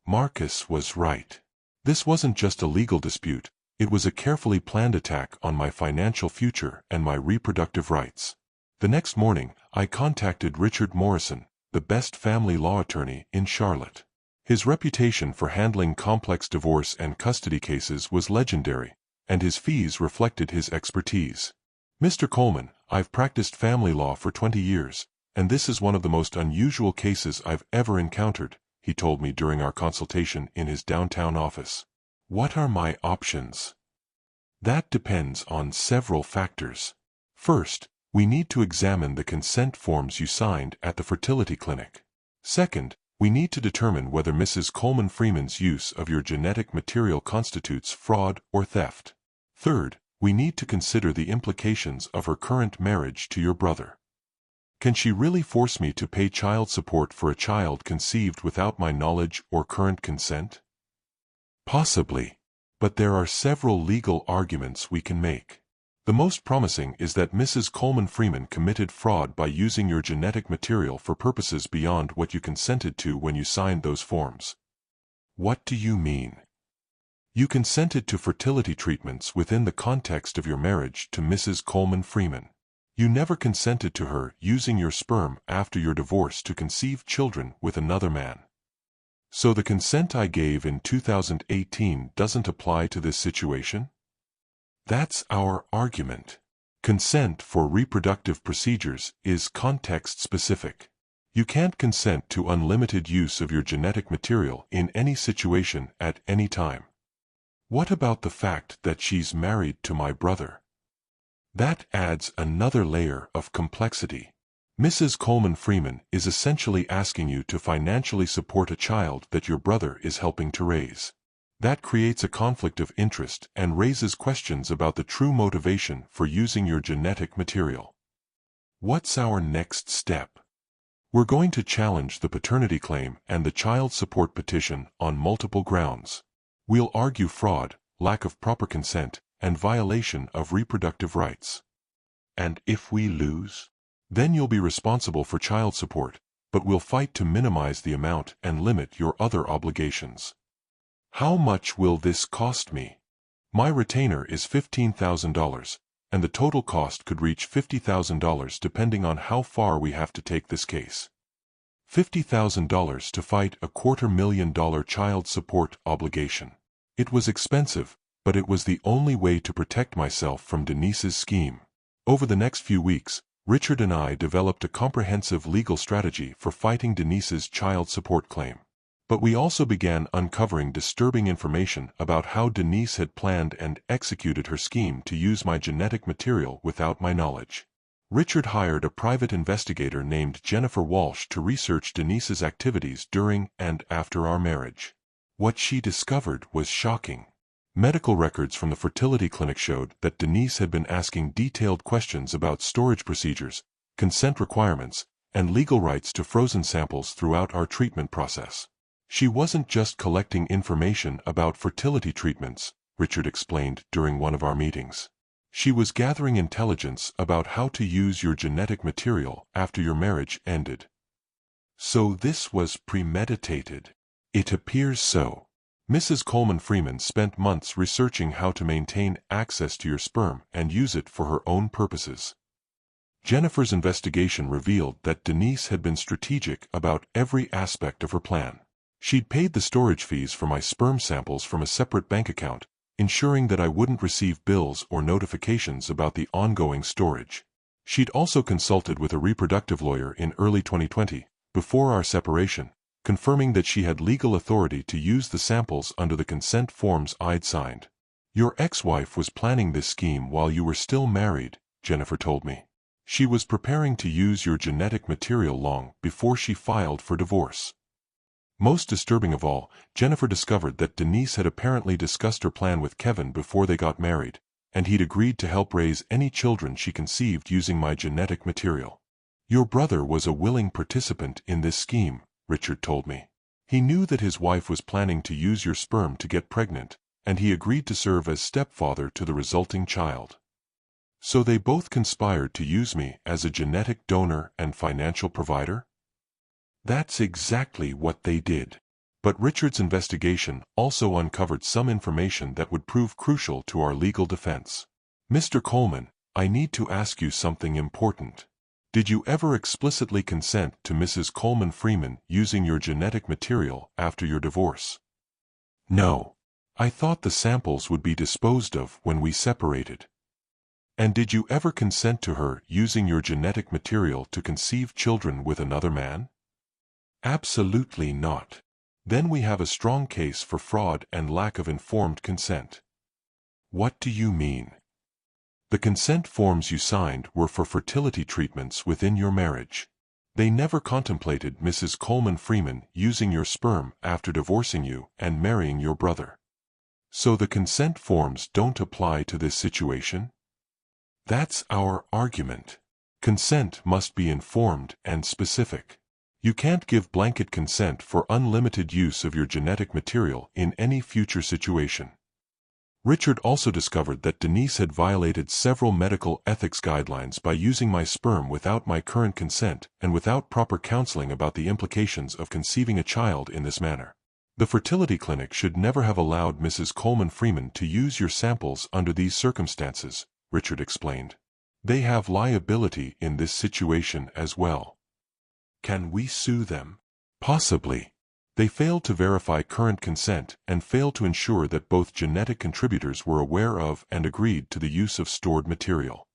Marcus was right. This wasn't just a legal dispute, it was a carefully planned attack on my financial future and my reproductive rights. The next morning, I contacted Richard Morrison, the best family law attorney in Charlotte. His reputation for handling complex divorce and custody cases was legendary, and his fees reflected his expertise. Mr. Coleman, I've practiced family law for 20 years, and this is one of the most unusual cases I've ever encountered, he told me during our consultation in his downtown office. What are my options? That depends on several factors. First, we need to examine the consent forms you signed at the fertility clinic. Second, we need to determine whether Mrs. Coleman Freeman's use of your genetic material constitutes fraud or theft. Third, we need to consider the implications of her current marriage to your brother. Can she really force me to pay child support for a child conceived without my knowledge or current consent? Possibly. But there are several legal arguments we can make. The most promising is that Mrs. Coleman Freeman committed fraud by using your genetic material for purposes beyond what you consented to when you signed those forms. What do you mean? You consented to fertility treatments within the context of your marriage to Mrs. Coleman Freeman. You never consented to her using your sperm after your divorce to conceive children with another man. So the consent I gave in 2018 doesn't apply to this situation? That's our argument. Consent for reproductive procedures is context-specific. You can't consent to unlimited use of your genetic material in any situation at any time. What about the fact that she's married to my brother? That adds another layer of complexity. Mrs. Coleman Freeman is essentially asking you to financially support a child that your brother is helping to raise. That creates a conflict of interest and raises questions about the true motivation for using your genetic material. What's our next step? We're going to challenge the paternity claim and the child support petition on multiple grounds. We'll argue fraud, lack of proper consent, and violation of reproductive rights. And if we lose? Then you'll be responsible for child support, but we'll fight to minimize the amount and limit your other obligations. How much will this cost me? My retainer is $15,000, and the total cost could reach $50,000 depending on how far we have to take this case. $50,000 to fight a $250,000 child support obligation. It was expensive, but it was the only way to protect myself from Denise's scheme. Over the next few weeks, Richard and I developed a comprehensive legal strategy for fighting Denise's child support claim. But we also began uncovering disturbing information about how Denise had planned and executed her scheme to use my genetic material without my knowledge. Richard hired a private investigator named Jennifer Walsh to research Denise's activities during and after our marriage. What she discovered was shocking. Medical records from the fertility clinic showed that Denise had been asking detailed questions about storage procedures, consent requirements, and legal rights to frozen samples throughout our treatment process. She wasn't just collecting information about fertility treatments, Richard explained during one of our meetings. She was gathering intelligence about how to use your genetic material after your marriage ended. So this was premeditated. It appears so. Mrs. Coleman Freeman spent months researching how to maintain access to your sperm and use it for her own purposes. Jennifer's investigation revealed that Denise had been strategic about every aspect of her plan. She'd paid the storage fees for my sperm samples from a separate bank account, ensuring that I wouldn't receive bills or notifications about the ongoing storage. She'd also consulted with a reproductive lawyer in early 2020, before our separation, confirming that she had legal authority to use the samples under the consent forms I'd signed. Your ex-wife was planning this scheme while you were still married, Jennifer told me. She was preparing to use your genetic material long before she filed for divorce. Most disturbing of all, Jennifer discovered that Denise had apparently discussed her plan with Kevin before they got married, and he'd agreed to help raise any children she conceived using my genetic material. Your brother was a willing participant in this scheme, Richard told me. He knew that his wife was planning to use your sperm to get pregnant, and he agreed to serve as stepfather to the resulting child. So they both conspired to use me as a genetic donor and financial provider? That's exactly what they did. But Richard's investigation also uncovered some information that would prove crucial to our legal defense. Mr. Coleman, I need to ask you something important. Did you ever explicitly consent to Mrs. Coleman Freeman using your genetic material after your divorce? No. I thought the samples would be disposed of when we separated. And did you ever consent to her using your genetic material to conceive children with another man? Absolutely not. Then we have a strong case for fraud and lack of informed consent. What do you mean? The consent forms you signed were for fertility treatments within your marriage. They never contemplated Mrs. Coleman Freeman using your sperm after divorcing you and marrying your brother. So the consent forms don't apply to this situation? That's our argument. Consent must be informed and specific. You can't give blanket consent for unlimited use of your genetic material in any future situation. Richard also discovered that Denise had violated several medical ethics guidelines by using my sperm without my current consent and without proper counseling about the implications of conceiving a child in this manner. The fertility clinic should never have allowed Mrs. Coleman Freeman to use your samples under these circumstances, Richard explained. They have liability in this situation as well. Can we sue them? Possibly. They failed to verify current consent and failed to ensure that both genetic contributors were aware of and agreed to the use of stored material.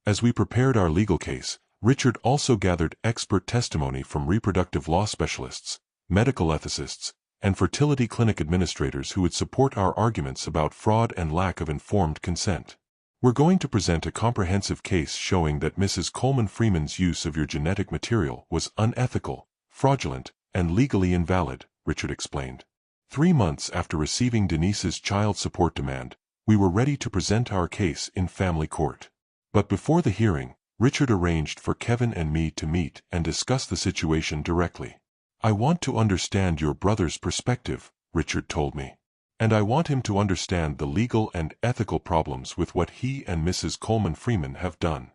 As we prepared our legal case, Richard also gathered expert testimony from reproductive law specialists, medical ethicists, and fertility clinic administrators who would support our arguments about fraud and lack of informed consent. We're going to present a comprehensive case showing that Mrs. Coleman Freeman's use of your genetic material was unethical, fraudulent, and legally invalid, Richard explained. 3 months after receiving Denise's child support demand, we were ready to present our case in family court. But before the hearing, Richard arranged for Kevin and me to meet and discuss the situation directly. I want to understand your brother's perspective, Richard told me. And I want him to understand the legal and ethical problems with what he and Mrs. Coleman Freeman have done.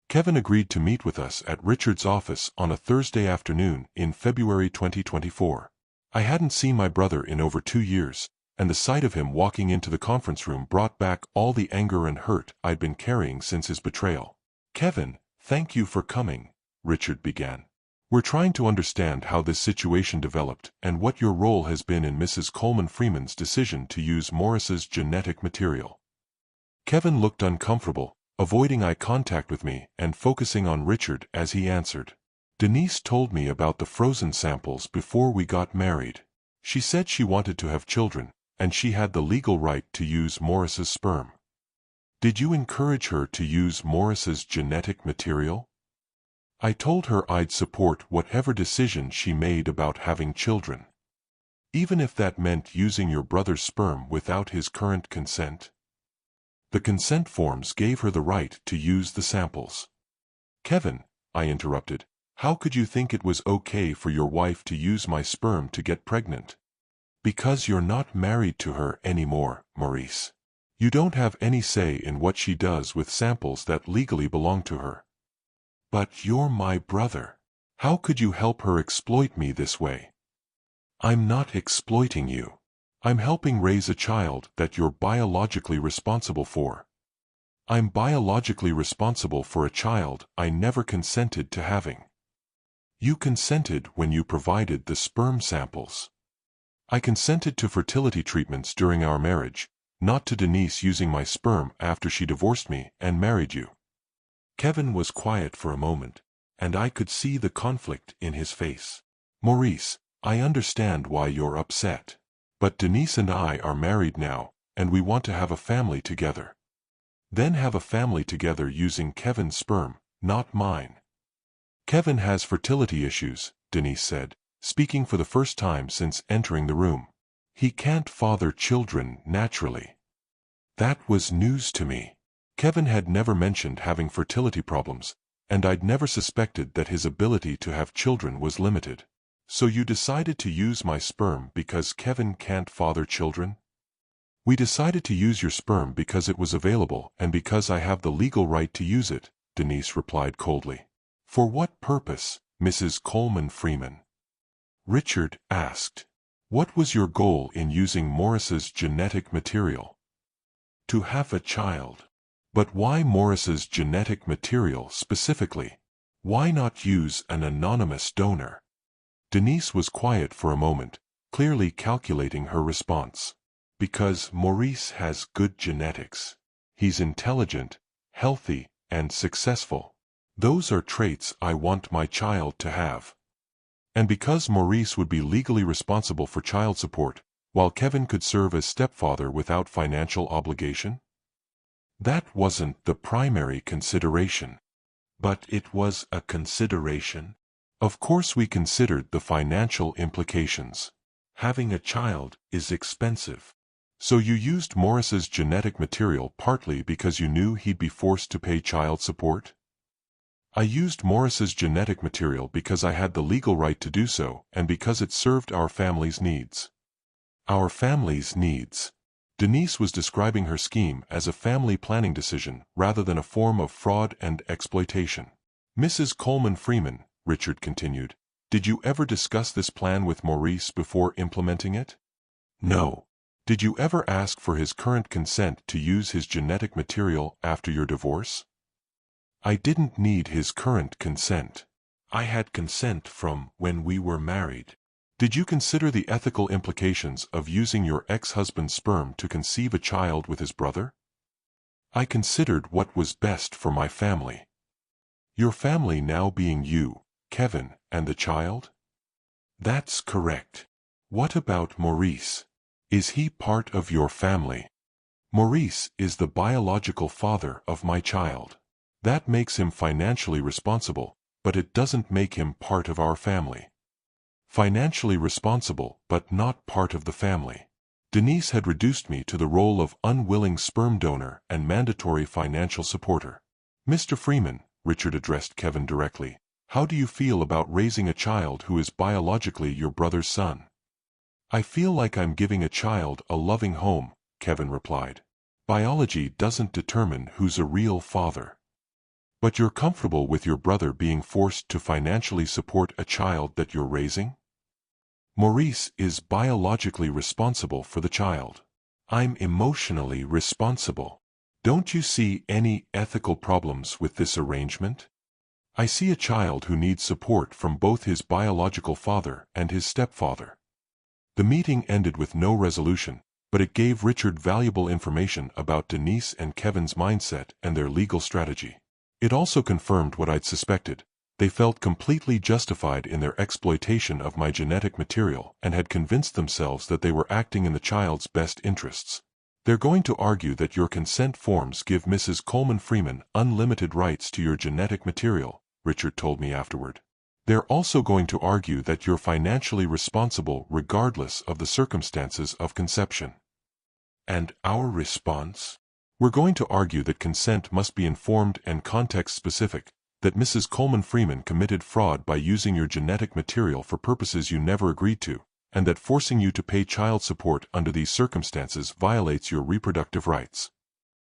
Kevin agreed to meet with us at Richard's office on a Thursday afternoon in February 2024. I hadn't seen my brother in over 2 years, and the sight of him walking into the conference room brought back all the anger and hurt I'd been carrying since his betrayal. Kevin, thank you for coming, Richard began. We're trying to understand how this situation developed and what your role has been in Mrs. Coleman Freeman's decision to use Morris's genetic material. Kevin looked uncomfortable, avoiding eye contact with me and focusing on Richard as he answered. Denise told me about the frozen samples before we got married. She said she wanted to have children, and she had the legal right to use Morris's sperm. Did you encourage her to use Morris's genetic material? I told her I'd support whatever decision she made about having children. Even if that meant using your brother's sperm without his current consent. The consent forms gave her the right to use the samples. Kevin, I interrupted, how could you think it was okay for your wife to use my sperm to get pregnant? Because you're not married to her anymore, Maurice. You don't have any say in what she does with samples that legally belong to her. But you're my brother. How could you help her exploit me this way? I'm not exploiting you. I'm helping raise a child that you're biologically responsible for. I'm biologically responsible for a child I never consented to having. You consented when you provided the sperm samples. I consented to fertility treatments during our marriage, not to Denise using my sperm after she divorced me and married you. Kevin was quiet for a moment, and I could see the conflict in his face. Maurice, I understand why you're upset. But Denise and I are married now, and we want to have a family together. Then have a family together using Kevin's sperm, not mine. Kevin has fertility issues, Denise said, speaking for the first time since entering the room. He can't father children naturally. That was news to me. Kevin had never mentioned having fertility problems, and I'd never suspected that his ability to have children was limited. So you decided to use my sperm because Kevin can't father children? We decided to use your sperm because it was available and because I have the legal right to use it, Denise replied coldly. For what purpose, Mrs. Coleman Freeman? Richard asked. What was your goal in using Morris's genetic material? To have a child. But why Morris's genetic material specifically? Why not use an anonymous donor? Denise was quiet for a moment, clearly calculating her response. Because Maurice has good genetics. He's intelligent, healthy, and successful. Those are traits I want my child to have. And because Maurice would be legally responsible for child support, while Kevin could serve as stepfather without financial obligation? That wasn't the primary consideration. But it was a consideration. Of course we considered the financial implications. Having a child is expensive. So you used Morris's genetic material partly because you knew he'd be forced to pay child support? I used Morris's genetic material because I had the legal right to do so and because it served our family's needs. Our family's needs. Denise was describing her scheme as a family planning decision rather than a form of fraud and exploitation. Mrs. Coleman Freeman, Richard continued, did you ever discuss this plan with Maurice before implementing it? No. Did you ever ask for his current consent to use his genetic material after your divorce? I didn't need his current consent. I had consent from when we were married. Did you consider the ethical implications of using your ex-husband's sperm to conceive a child with his brother? I considered what was best for my family. Your family now being you, Kevin, and the child? That's correct. What about Maurice? Is he part of your family? Maurice is the biological father of my child. That makes him financially responsible, but it doesn't make him part of our family. Financially responsible, but not part of the family. Denise had reduced me to the role of unwilling sperm donor and mandatory financial supporter. Mr. Freeman, Richard addressed Kevin directly, how do you feel about raising a child who is biologically your brother's son? I feel like I'm giving a child a loving home, Kevin replied. Biology doesn't determine who's a real father. But you're comfortable with your brother being forced to financially support a child that you're raising? Maurice is biologically responsible for the child. I'm emotionally responsible. Don't you see any ethical problems with this arrangement? I see a child who needs support from both his biological father and his stepfather. The meeting ended with no resolution, but it gave Richard valuable information about Denise and Kevin's mindset and their legal strategy. It also confirmed what I'd suspected. They felt completely justified in their exploitation of my genetic material and had convinced themselves that they were acting in the child's best interests. They're going to argue that your consent forms give Mrs. Coleman Freeman unlimited rights to your genetic material, Richard told me afterward. They're also going to argue that you're financially responsible regardless of the circumstances of conception. And our response? We're going to argue that consent must be informed and context-specific, that Mrs. Coleman Freeman committed fraud by using your genetic material for purposes you never agreed to, and that forcing you to pay child support under these circumstances violates your reproductive rights.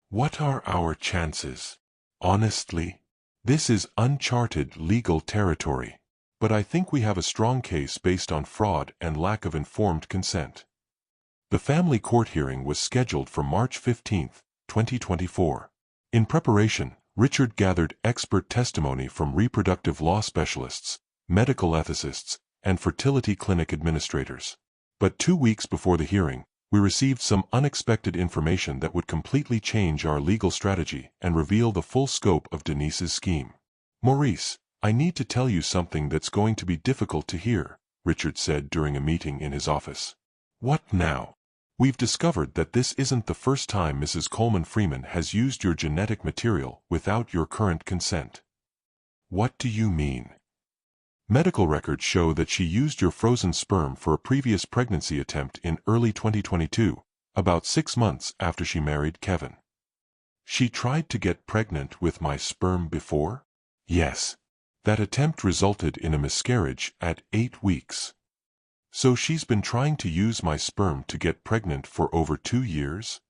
What are our chances? Honestly, this is uncharted legal territory. But I think we have a strong case based on fraud and lack of informed consent. The family court hearing was scheduled for March 15, 2024. In preparation, Richard gathered expert testimony from reproductive law specialists, medical ethicists, and fertility clinic administrators. But 2 weeks before the hearing, we received some unexpected information that would completely change our legal strategy and reveal the full scope of Denise's scheme. Maurice, I need to tell you something that's going to be difficult to hear, Richard said during a meeting in his office. What now? We've discovered that this isn't the first time Mrs. Coleman Freeman has used your genetic material without your current consent. What do you mean? Medical records show that she used your frozen sperm for a previous pregnancy attempt in early 2022, about 6 months after she married Kevin. She tried to get pregnant with my sperm before? Yes. That attempt resulted in a miscarriage at 8 weeks. So she's been trying to use my sperm to get pregnant for over 2 years?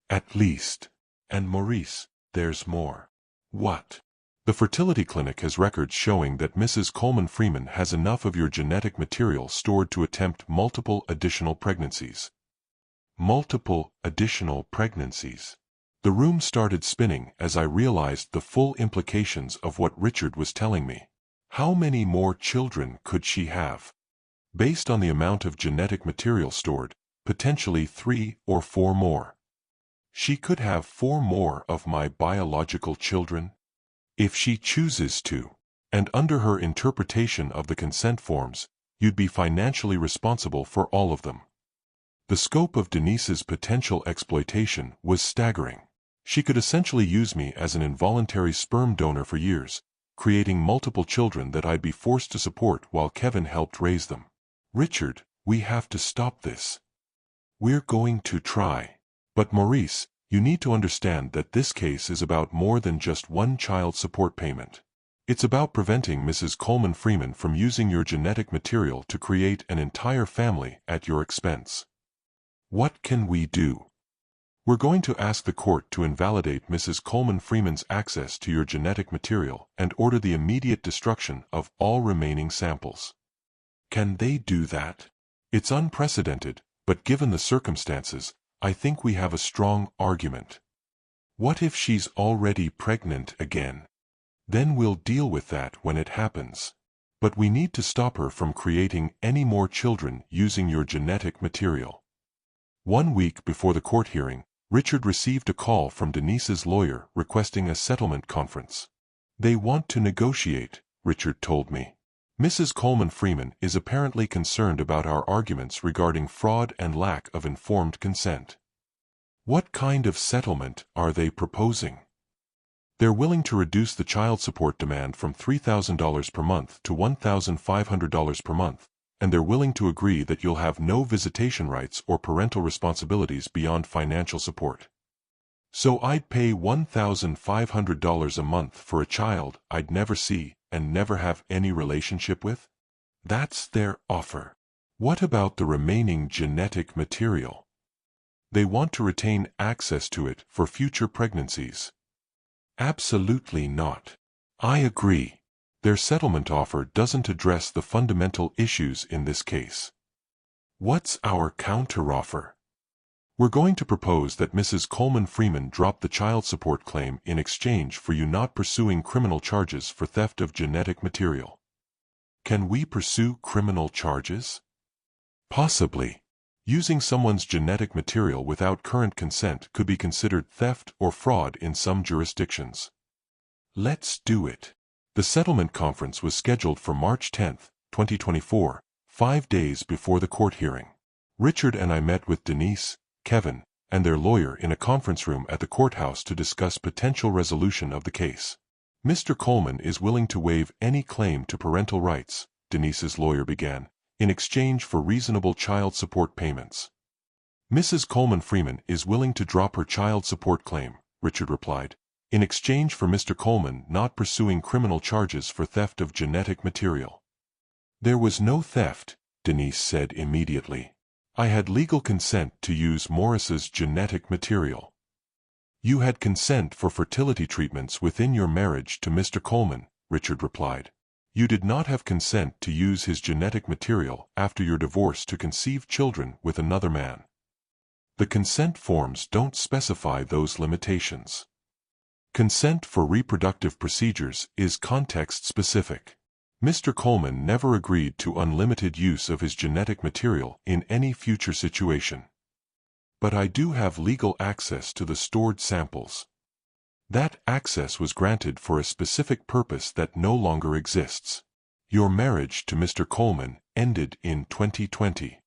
At least. And Maurice, there's more. What? The fertility clinic has records showing that Mrs. Coleman Freeman has enough of your genetic material stored to attempt multiple additional pregnancies. Multiple additional pregnancies. The room started spinning as I realized the full implications of what Richard was telling me. How many more children could she have? Based on the amount of genetic material stored, potentially 3 or 4 more. She could have 4 more of my biological children? If she chooses to. And under her interpretation of the consent forms, you'd be financially responsible for all of them. The scope of Denise's potential exploitation was staggering. She could essentially use me as an involuntary sperm donor for years, creating multiple children that I'd be forced to support while Kevin helped raise them. Richard, we have to stop this. We're going to try. But Maurice, you need to understand that this case is about more than just one child support payment. It's about preventing Mrs. Coleman Freeman from using your genetic material to create an entire family at your expense. What can we do? We're going to ask the court to invalidate Mrs. Coleman Freeman's access to your genetic material and order the immediate destruction of all remaining samples. Can they do that? It's unprecedented, but given the circumstances, I think we have a strong argument. What if she's already pregnant again? Then we'll deal with that when it happens. But we need to stop her from creating any more children using your genetic material. 1 week before the court hearing, Richard received a call from Denise's lawyer requesting a settlement conference. They want to negotiate, Richard told me. Mrs. Coleman Freeman is apparently concerned about our arguments regarding fraud and lack of informed consent. What kind of settlement are they proposing? They're willing to reduce the child support demand from $3,000 per month to $1,500 per month, and they're willing to agree that you'll have no visitation rights or parental responsibilities beyond financial support. So I'd pay $1,500 a month for a child I'd never see and never have any relationship with? That's their offer. What about the remaining genetic material? They want to retain access to it for future pregnancies. Absolutely not. I agree. Their settlement offer doesn't address the fundamental issues in this case. What's our counteroffer? We're going to propose that Mrs. Coleman Freeman drop the child support claim in exchange for you not pursuing criminal charges for theft of genetic material. Can we pursue criminal charges? Possibly. Using someone's genetic material without current consent could be considered theft or fraud in some jurisdictions. Let's do it. The settlement conference was scheduled for March 10, 2024, 5 days before the court hearing. Richard and I met with Denise, Kevin, and their lawyer in a conference room at the courthouse to discuss potential resolution of the case. Mr. Coleman is willing to waive any claim to parental rights, Denise's lawyer began, in exchange for reasonable child support payments. Mrs. Coleman Freeman is willing to drop her child support claim, Richard replied, in exchange for Mr. Coleman not pursuing criminal charges for theft of genetic material. There was no theft, Denise said immediately. I had legal consent to use Morris's genetic material. You had consent for fertility treatments within your marriage to Mr. Coleman, Richard replied. You did not have consent to use his genetic material after your divorce to conceive children with another man. The consent forms don't specify those limitations. Consent for reproductive procedures is context-specific. Mr. Coleman never agreed to unlimited use of his genetic material in any future situation. But I do have legal access to the stored samples. That access was granted for a specific purpose that no longer exists. Your marriage to Mr. Coleman ended in 2020.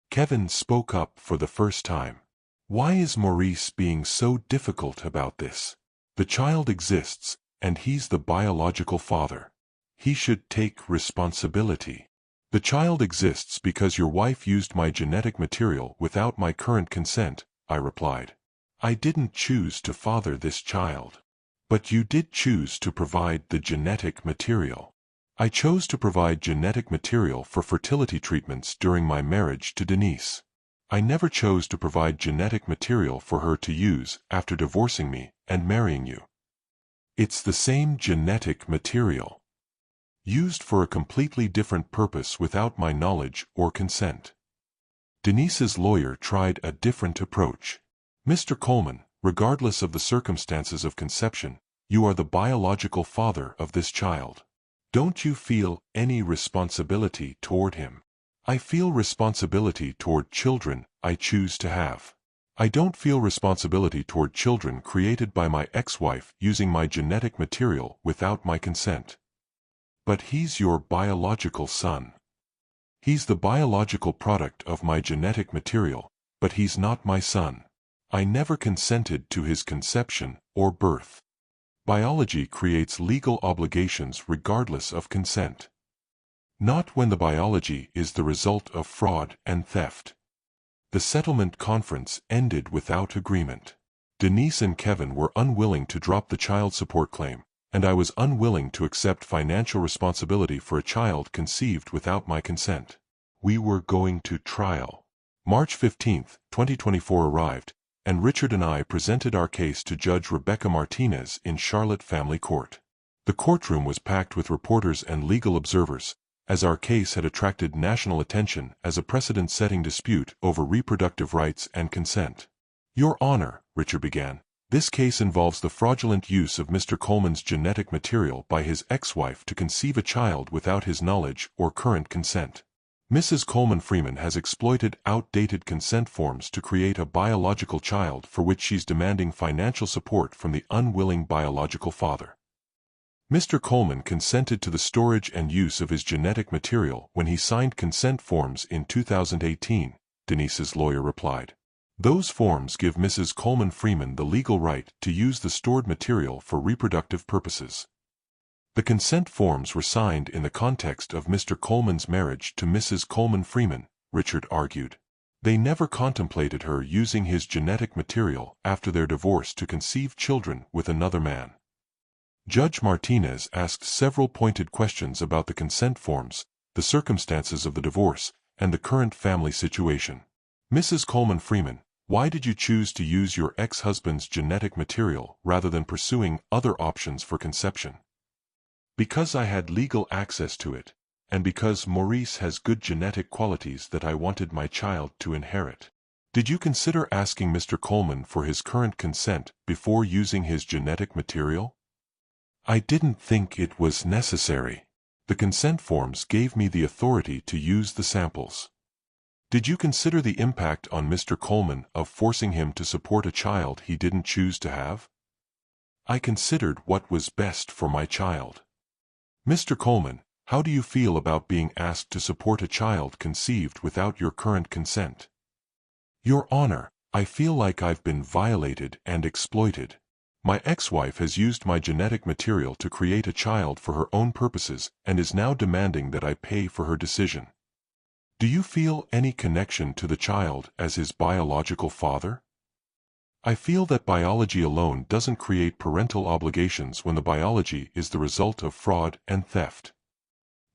Kevin spoke up for the first time. Why is Maurice being so difficult about this? The child exists, and he's the biological father. He should take responsibility. The child exists because your wife used my genetic material without my current consent, I replied. I didn't choose to father this child. But you did choose to provide the genetic material. I chose to provide genetic material for fertility treatments during my marriage to Denise. I never chose to provide genetic material for her to use after divorcing me and marrying you. It's the same genetic material, used for a completely different purpose without my knowledge or consent. Denise's lawyer tried a different approach. Mr. Coleman, regardless of the circumstances of conception, you are the biological father of this child. Don't you feel any responsibility toward him? I feel responsibility toward children I choose to have. I don't feel responsibility toward children created by my ex-wife using my genetic material without my consent. But he's your biological son. He's the biological product of my genetic material, but he's not my son. I never consented to his conception or birth. Biology creates legal obligations regardless of consent. Not when the biology is the result of fraud and theft. The settlement conference ended without agreement. Denise and Kevin were unwilling to drop the child support claim, and I was unwilling to accept financial responsibility for a child conceived without my consent. We were going to trial. March 15, 2024 arrived, and Richard and I presented our case to Judge Rebecca Martinez in Charlotte Family Court. The courtroom was packed with reporters and legal observers, as our case had attracted national attention as a precedent-setting dispute over reproductive rights and consent. Your Honor, Richard began, this case involves the fraudulent use of Mr. Coleman's genetic material by his ex-wife to conceive a child without his knowledge or current consent. Mrs. Coleman Freeman has exploited outdated consent forms to create a biological child for which she's demanding financial support from the unwilling biological father. Mr. Coleman consented to the storage and use of his genetic material when he signed consent forms in 2018, Denise's lawyer replied. Those forms give Mrs. Coleman Freeman the legal right to use the stored material for reproductive purposes. The consent forms were signed in the context of Mr. Coleman's marriage to Mrs. Coleman Freeman, Richard argued. They never contemplated her using his genetic material after their divorce to conceive children with another man. Judge Martinez asked several pointed questions about the consent forms, the circumstances of the divorce, and the current family situation. Mrs. Coleman Freeman, why did you choose to use your ex-husband's genetic material rather than pursuing other options for conception? Because I had legal access to it, and because Maurice has good genetic qualities that I wanted my child to inherit. Did you consider asking Mr. Coleman for his current consent before using his genetic material? I didn't think it was necessary. The consent forms gave me the authority to use the samples. Did you consider the impact on Mr. Coleman of forcing him to support a child he didn't choose to have? I considered what was best for my child. Mr. Coleman, how do you feel about being asked to support a child conceived without your current consent? Your Honor, I feel like I've been violated and exploited. My ex-wife has used my genetic material to create a child for her own purposes and is now demanding that I pay for her decision. Do you feel any connection to the child as his biological father? I feel that biology alone doesn't create parental obligations when the biology is the result of fraud and theft.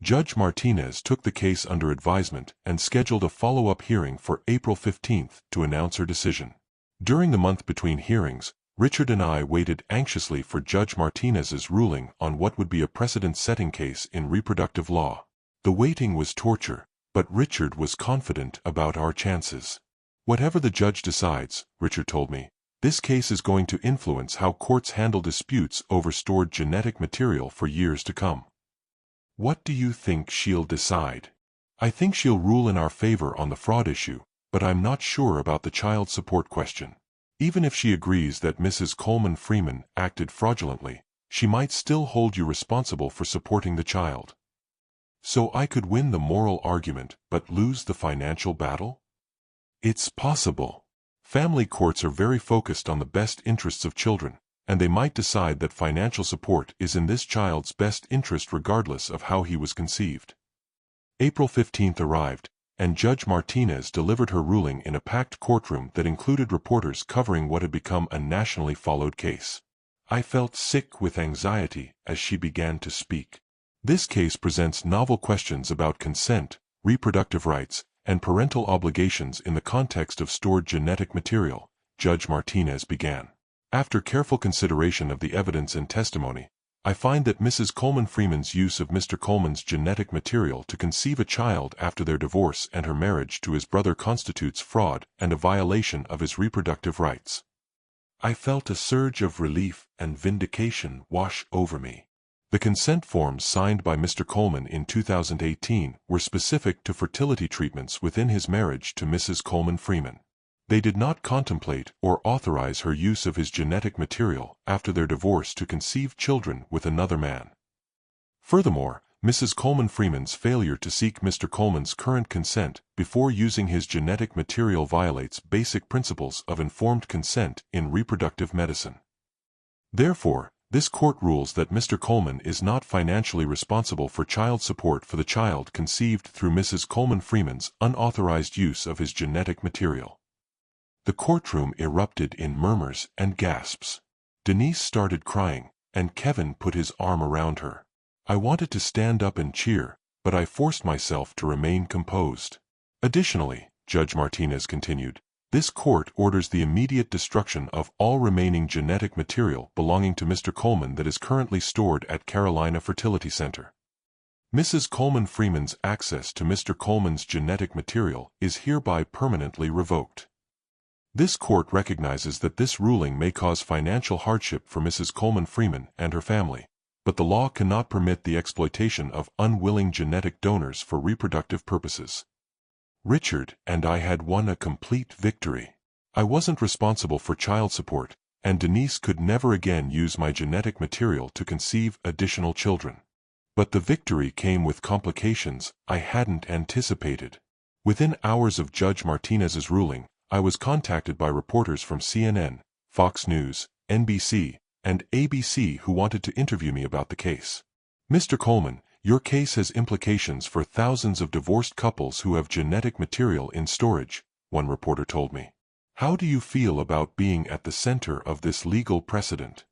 Judge Martinez took the case under advisement and scheduled a follow-up hearing for April 15 to announce her decision. During the month between hearings, Richard and I waited anxiously for Judge Martinez's ruling on what would be a precedent-setting case in reproductive law. The waiting was torture, but Richard was confident about our chances. Whatever the judge decides, Richard told me, this case is going to influence how courts handle disputes over stored genetic material for years to come. What do you think she'll decide? I think she'll rule in our favor on the fraud issue, but I'm not sure about the child support question. Even if she agrees that Mrs. Coleman Freeman acted fraudulently, she might still hold you responsible for supporting the child. So I could win the moral argument but lose the financial battle? It's possible. Family courts are very focused on the best interests of children, and they might decide that financial support is in this child's best interest regardless of how he was conceived. April 15 arrived, and Judge Martinez delivered her ruling in a packed courtroom that included reporters covering what had become a nationally followed case. I felt sick with anxiety as she began to speak. This case presents novel questions about consent, reproductive rights, and parental obligations in the context of stored genetic material, Judge Martinez began. After careful consideration of the evidence and testimony, I find that Mrs. Coleman Freeman's use of Mr. Coleman's genetic material to conceive a child after their divorce and her marriage to his brother constitutes fraud and a violation of his reproductive rights. I felt a surge of relief and vindication wash over me. The consent forms signed by Mr. Coleman in 2018 were specific to fertility treatments within his marriage to Mrs. Coleman Freeman. They did not contemplate or authorize her use of his genetic material after their divorce to conceive children with another man. Furthermore, Mrs. Coleman Freeman's failure to seek Mr. Coleman's current consent before using his genetic material violates basic principles of informed consent in reproductive medicine. Therefore, this court rules that Mr. Coleman is not financially responsible for child support for the child conceived through Mrs. Coleman Freeman's unauthorized use of his genetic material. The courtroom erupted in murmurs and gasps. Denise started crying, and Kevin put his arm around her. I wanted to stand up and cheer, but I forced myself to remain composed. Additionally, Judge Martinez continued, this court orders the immediate destruction of all remaining genetic material belonging to Mr. Coleman that is currently stored at Carolina Fertility Center. Mrs. Coleman Freeman's access to Mr. Coleman's genetic material is hereby permanently revoked. This court recognizes that this ruling may cause financial hardship for Mrs. Coleman Freeman and her family, but the law cannot permit the exploitation of unwilling genetic donors for reproductive purposes. Richard and I had won a complete victory. I wasn't responsible for child support, and Denise could never again use my genetic material to conceive additional children. But the victory came with complications I hadn't anticipated. Within hours of Judge Martinez's ruling, I was contacted by reporters from CNN, Fox News, NBC, and ABC who wanted to interview me about the case. Mr. Coleman, your case has implications for thousands of divorced couples who have genetic material in storage, one reporter told me. How do you feel about being at the center of this legal precedent?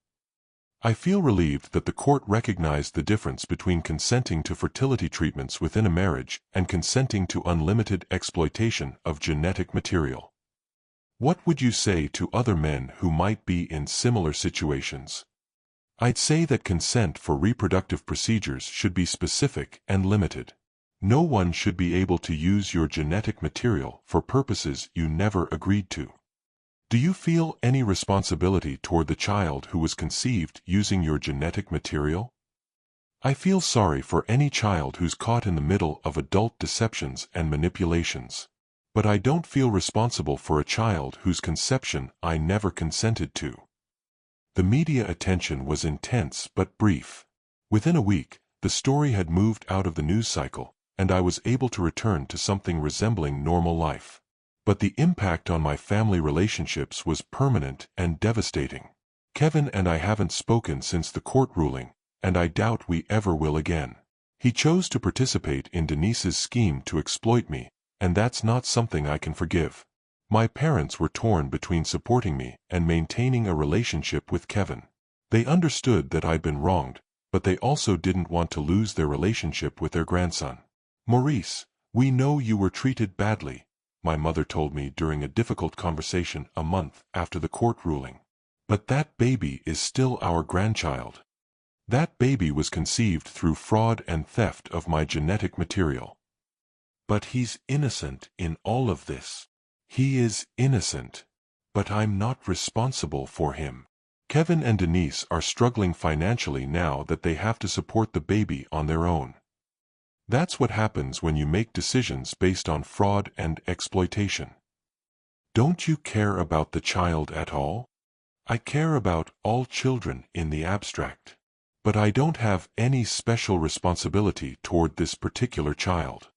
I feel relieved that the court recognized the difference between consenting to fertility treatments within a marriage and consenting to unlimited exploitation of genetic material. What would you say to other men who might be in similar situations? I'd say that consent for reproductive procedures should be specific and limited. No one should be able to use your genetic material for purposes you never agreed to. Do you feel any responsibility toward the child who was conceived using your genetic material? I feel sorry for any child who's caught in the middle of adult deceptions and manipulations. But I don't feel responsible for a child whose conception I never consented to. The media attention was intense but brief. Within a week, the story had moved out of the news cycle, and I was able to return to something resembling normal life. But the impact on my family relationships was permanent and devastating. Kevin and I haven't spoken since the court ruling, and I doubt we ever will again. He chose to participate in Denise's scheme to exploit me, and that's not something I can forgive. My parents were torn between supporting me and maintaining a relationship with Kevin. They understood that I'd been wronged, but they also didn't want to lose their relationship with their grandson. Maurice, we know you were treated badly, my mother told me during a difficult conversation a month after the court ruling. But that baby is still our grandchild. That baby was conceived through fraud and theft of my genetic material. But he's innocent in all of this. He is innocent. But I'm not responsible for him. Kevin and Denise are struggling financially now that they have to support the baby on their own. That's what happens when you make decisions based on fraud and exploitation. Don't you care about the child at all? I care about all children in the abstract. But I don't have any special responsibility toward this particular child.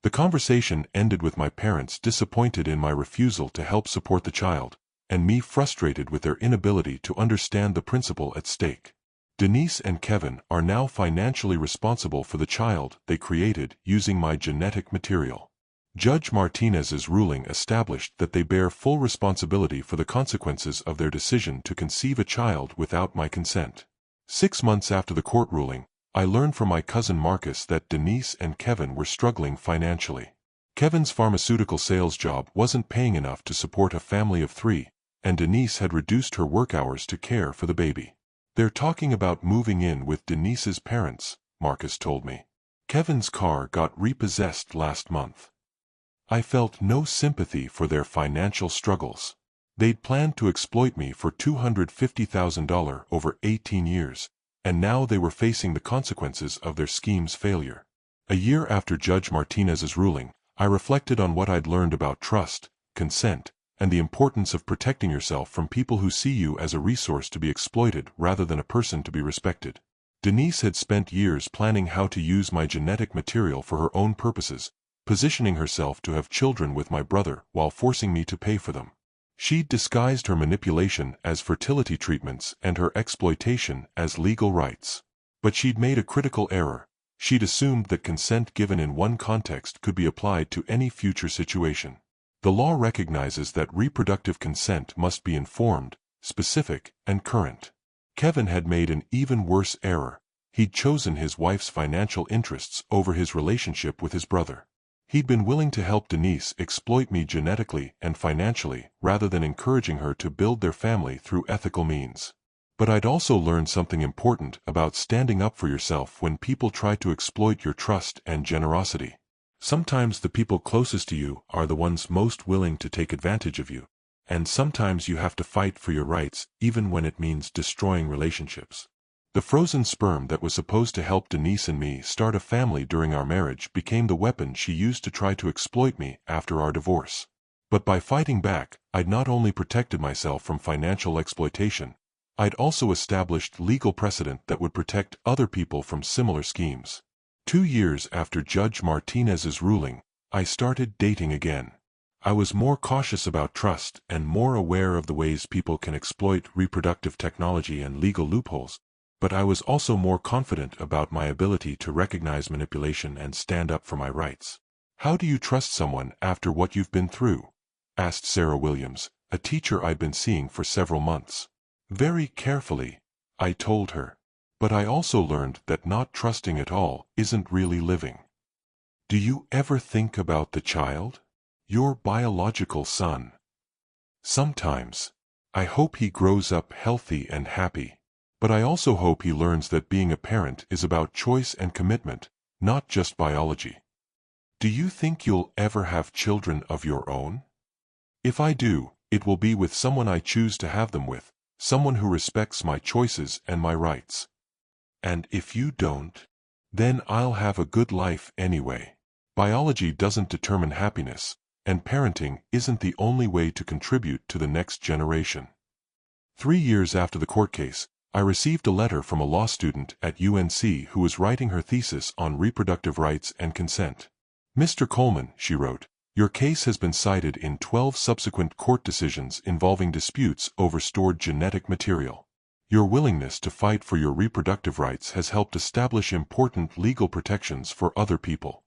The conversation ended with my parents disappointed in my refusal to help support the child, and me frustrated with their inability to understand the principle at stake. Denise and Kevin are now financially responsible for the child they created using my genetic material. Judge Martinez's ruling established that they bear full responsibility for the consequences of their decision to conceive a child without my consent. 6 months after the court ruling, I learned from my cousin Marcus that Denise and Kevin were struggling financially. Kevin's pharmaceutical sales job wasn't paying enough to support a family of 3, and Denise had reduced her work hours to care for the baby. "They're talking about moving in with Denise's parents," Marcus told me. "Kevin's car got repossessed last month." I felt no sympathy for their financial struggles. They'd planned to exploit me for $250,000 over 18 years, and now they were facing the consequences of their scheme's failure. A year after Judge Martinez's ruling, I reflected on what I'd learned about trust, consent, and the importance of protecting yourself from people who see you as a resource to be exploited rather than a person to be respected. Denise had spent years planning how to use my genetic material for her own purposes, positioning herself to have children with my brother while forcing me to pay for them. She'd disguised her manipulation as fertility treatments and her exploitation as legal rights. But she'd made a critical error. She'd assumed that consent given in one context could be applied to any future situation. The law recognizes that reproductive consent must be informed, specific, and current. Kevin had made an even worse error. He'd chosen his wife's financial interests over his relationship with his brother. He'd been willing to help Denise exploit me genetically and financially rather than encouraging her to build their family through ethical means. But I'd also learned something important about standing up for yourself when people try to exploit your trust and generosity. Sometimes the people closest to you are the ones most willing to take advantage of you, and sometimes you have to fight for your rights even when it means destroying relationships. The frozen sperm that was supposed to help Denise and me start a family during our marriage became the weapon she used to try to exploit me after our divorce. But by fighting back, I'd not only protected myself from financial exploitation, I'd also established legal precedent that would protect other people from similar schemes. 2 years after Judge Martinez's ruling, I started dating again. I was more cautious about trust and more aware of the ways people can exploit reproductive technology and legal loopholes. But I was also more confident about my ability to recognize manipulation and stand up for my rights. "How do you trust someone after what you've been through?" asked Sarah Williams, a teacher I'd been seeing for several months. "Very carefully," I told her. "But I also learned that not trusting at all isn't really living." "Do you ever think about the child? Your biological son?" "Sometimes. I hope he grows up healthy and happy. But I also hope he learns that being a parent is about choice and commitment, not just biology." "Do you think you'll ever have children of your own?" "If I do, it will be with someone I choose to have them with, someone who respects my choices and my rights." "And if you don't?" "Then I'll have a good life anyway. Biology doesn't determine happiness, and parenting isn't the only way to contribute to the next generation." 3 years after the court case, I received a letter from a law student at UNC who was writing her thesis on reproductive rights and consent. "Mr. Coleman," she wrote, "your case has been cited in 12 subsequent court decisions involving disputes over stored genetic material. Your willingness to fight for your reproductive rights has helped establish important legal protections for other people."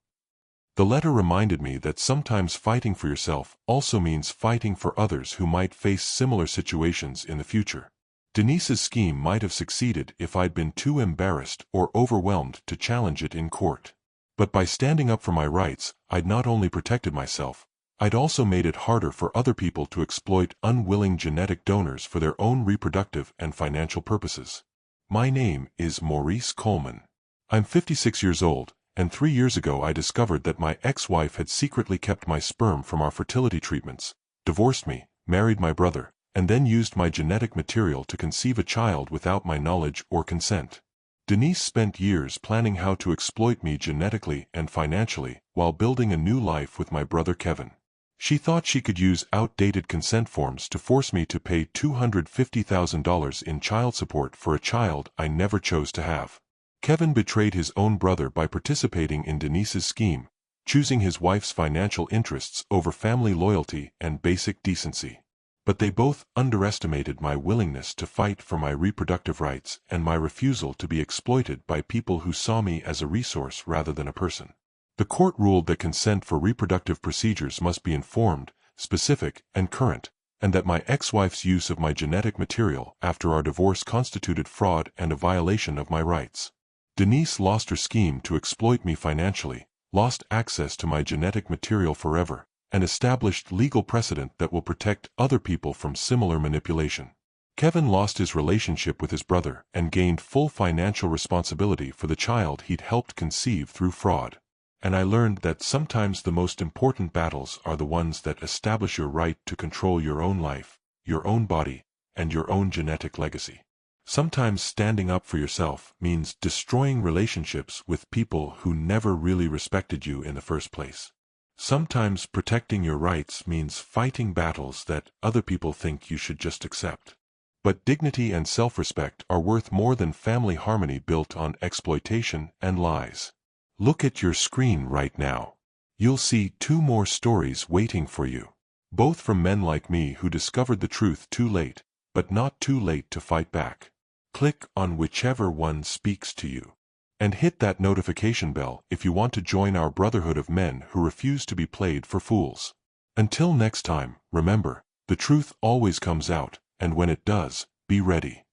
The letter reminded me that sometimes fighting for yourself also means fighting for others who might face similar situations in the future. Denise's scheme might have succeeded if I'd been too embarrassed or overwhelmed to challenge it in court. But by standing up for my rights, I'd not only protected myself, I'd also made it harder for other people to exploit unwilling genetic donors for their own reproductive and financial purposes. My name is Maurice Coleman. I'm 56 years old, and 3 years ago I discovered that my ex-wife had secretly kept my sperm from our fertility treatments, divorced me, married my brother, and then used my genetic material to conceive a child without my knowledge or consent. Denise spent years planning how to exploit me genetically and financially while building a new life with my brother Kevin. She thought she could use outdated consent forms to force me to pay $250,000 in child support for a child I never chose to have. Kevin betrayed his own brother by participating in Denise's scheme, choosing his wife's financial interests over family loyalty and basic decency. But they both underestimated my willingness to fight for my reproductive rights and my refusal to be exploited by people who saw me as a resource rather than a person. The court ruled that consent for reproductive procedures must be informed, specific, and current, and that my ex-wife's use of my genetic material after our divorce constituted fraud and a violation of my rights. Denise lost her scheme to exploit me financially, lost access to my genetic material forever, and established legal precedent that will protect other people from similar manipulation. Kevin lost his relationship with his brother and gained full financial responsibility for the child he'd helped conceive through fraud. And I learned that sometimes the most important battles are the ones that establish your right to control your own life, your own body, and your own genetic legacy. Sometimes standing up for yourself means destroying relationships with people who never really respected you in the first place. Sometimes protecting your rights means fighting battles that other people think you should just accept. But dignity and self-respect are worth more than family harmony built on exploitation and lies. Look at your screen right now. You'll see 2 more stories waiting for you. Both from men like me who discovered the truth too late, but not too late to fight back. Click on whichever one speaks to you. And hit that notification bell if you want to join our brotherhood of men who refuse to be played for fools. Until next time, remember, the truth always comes out, and when it does, be ready.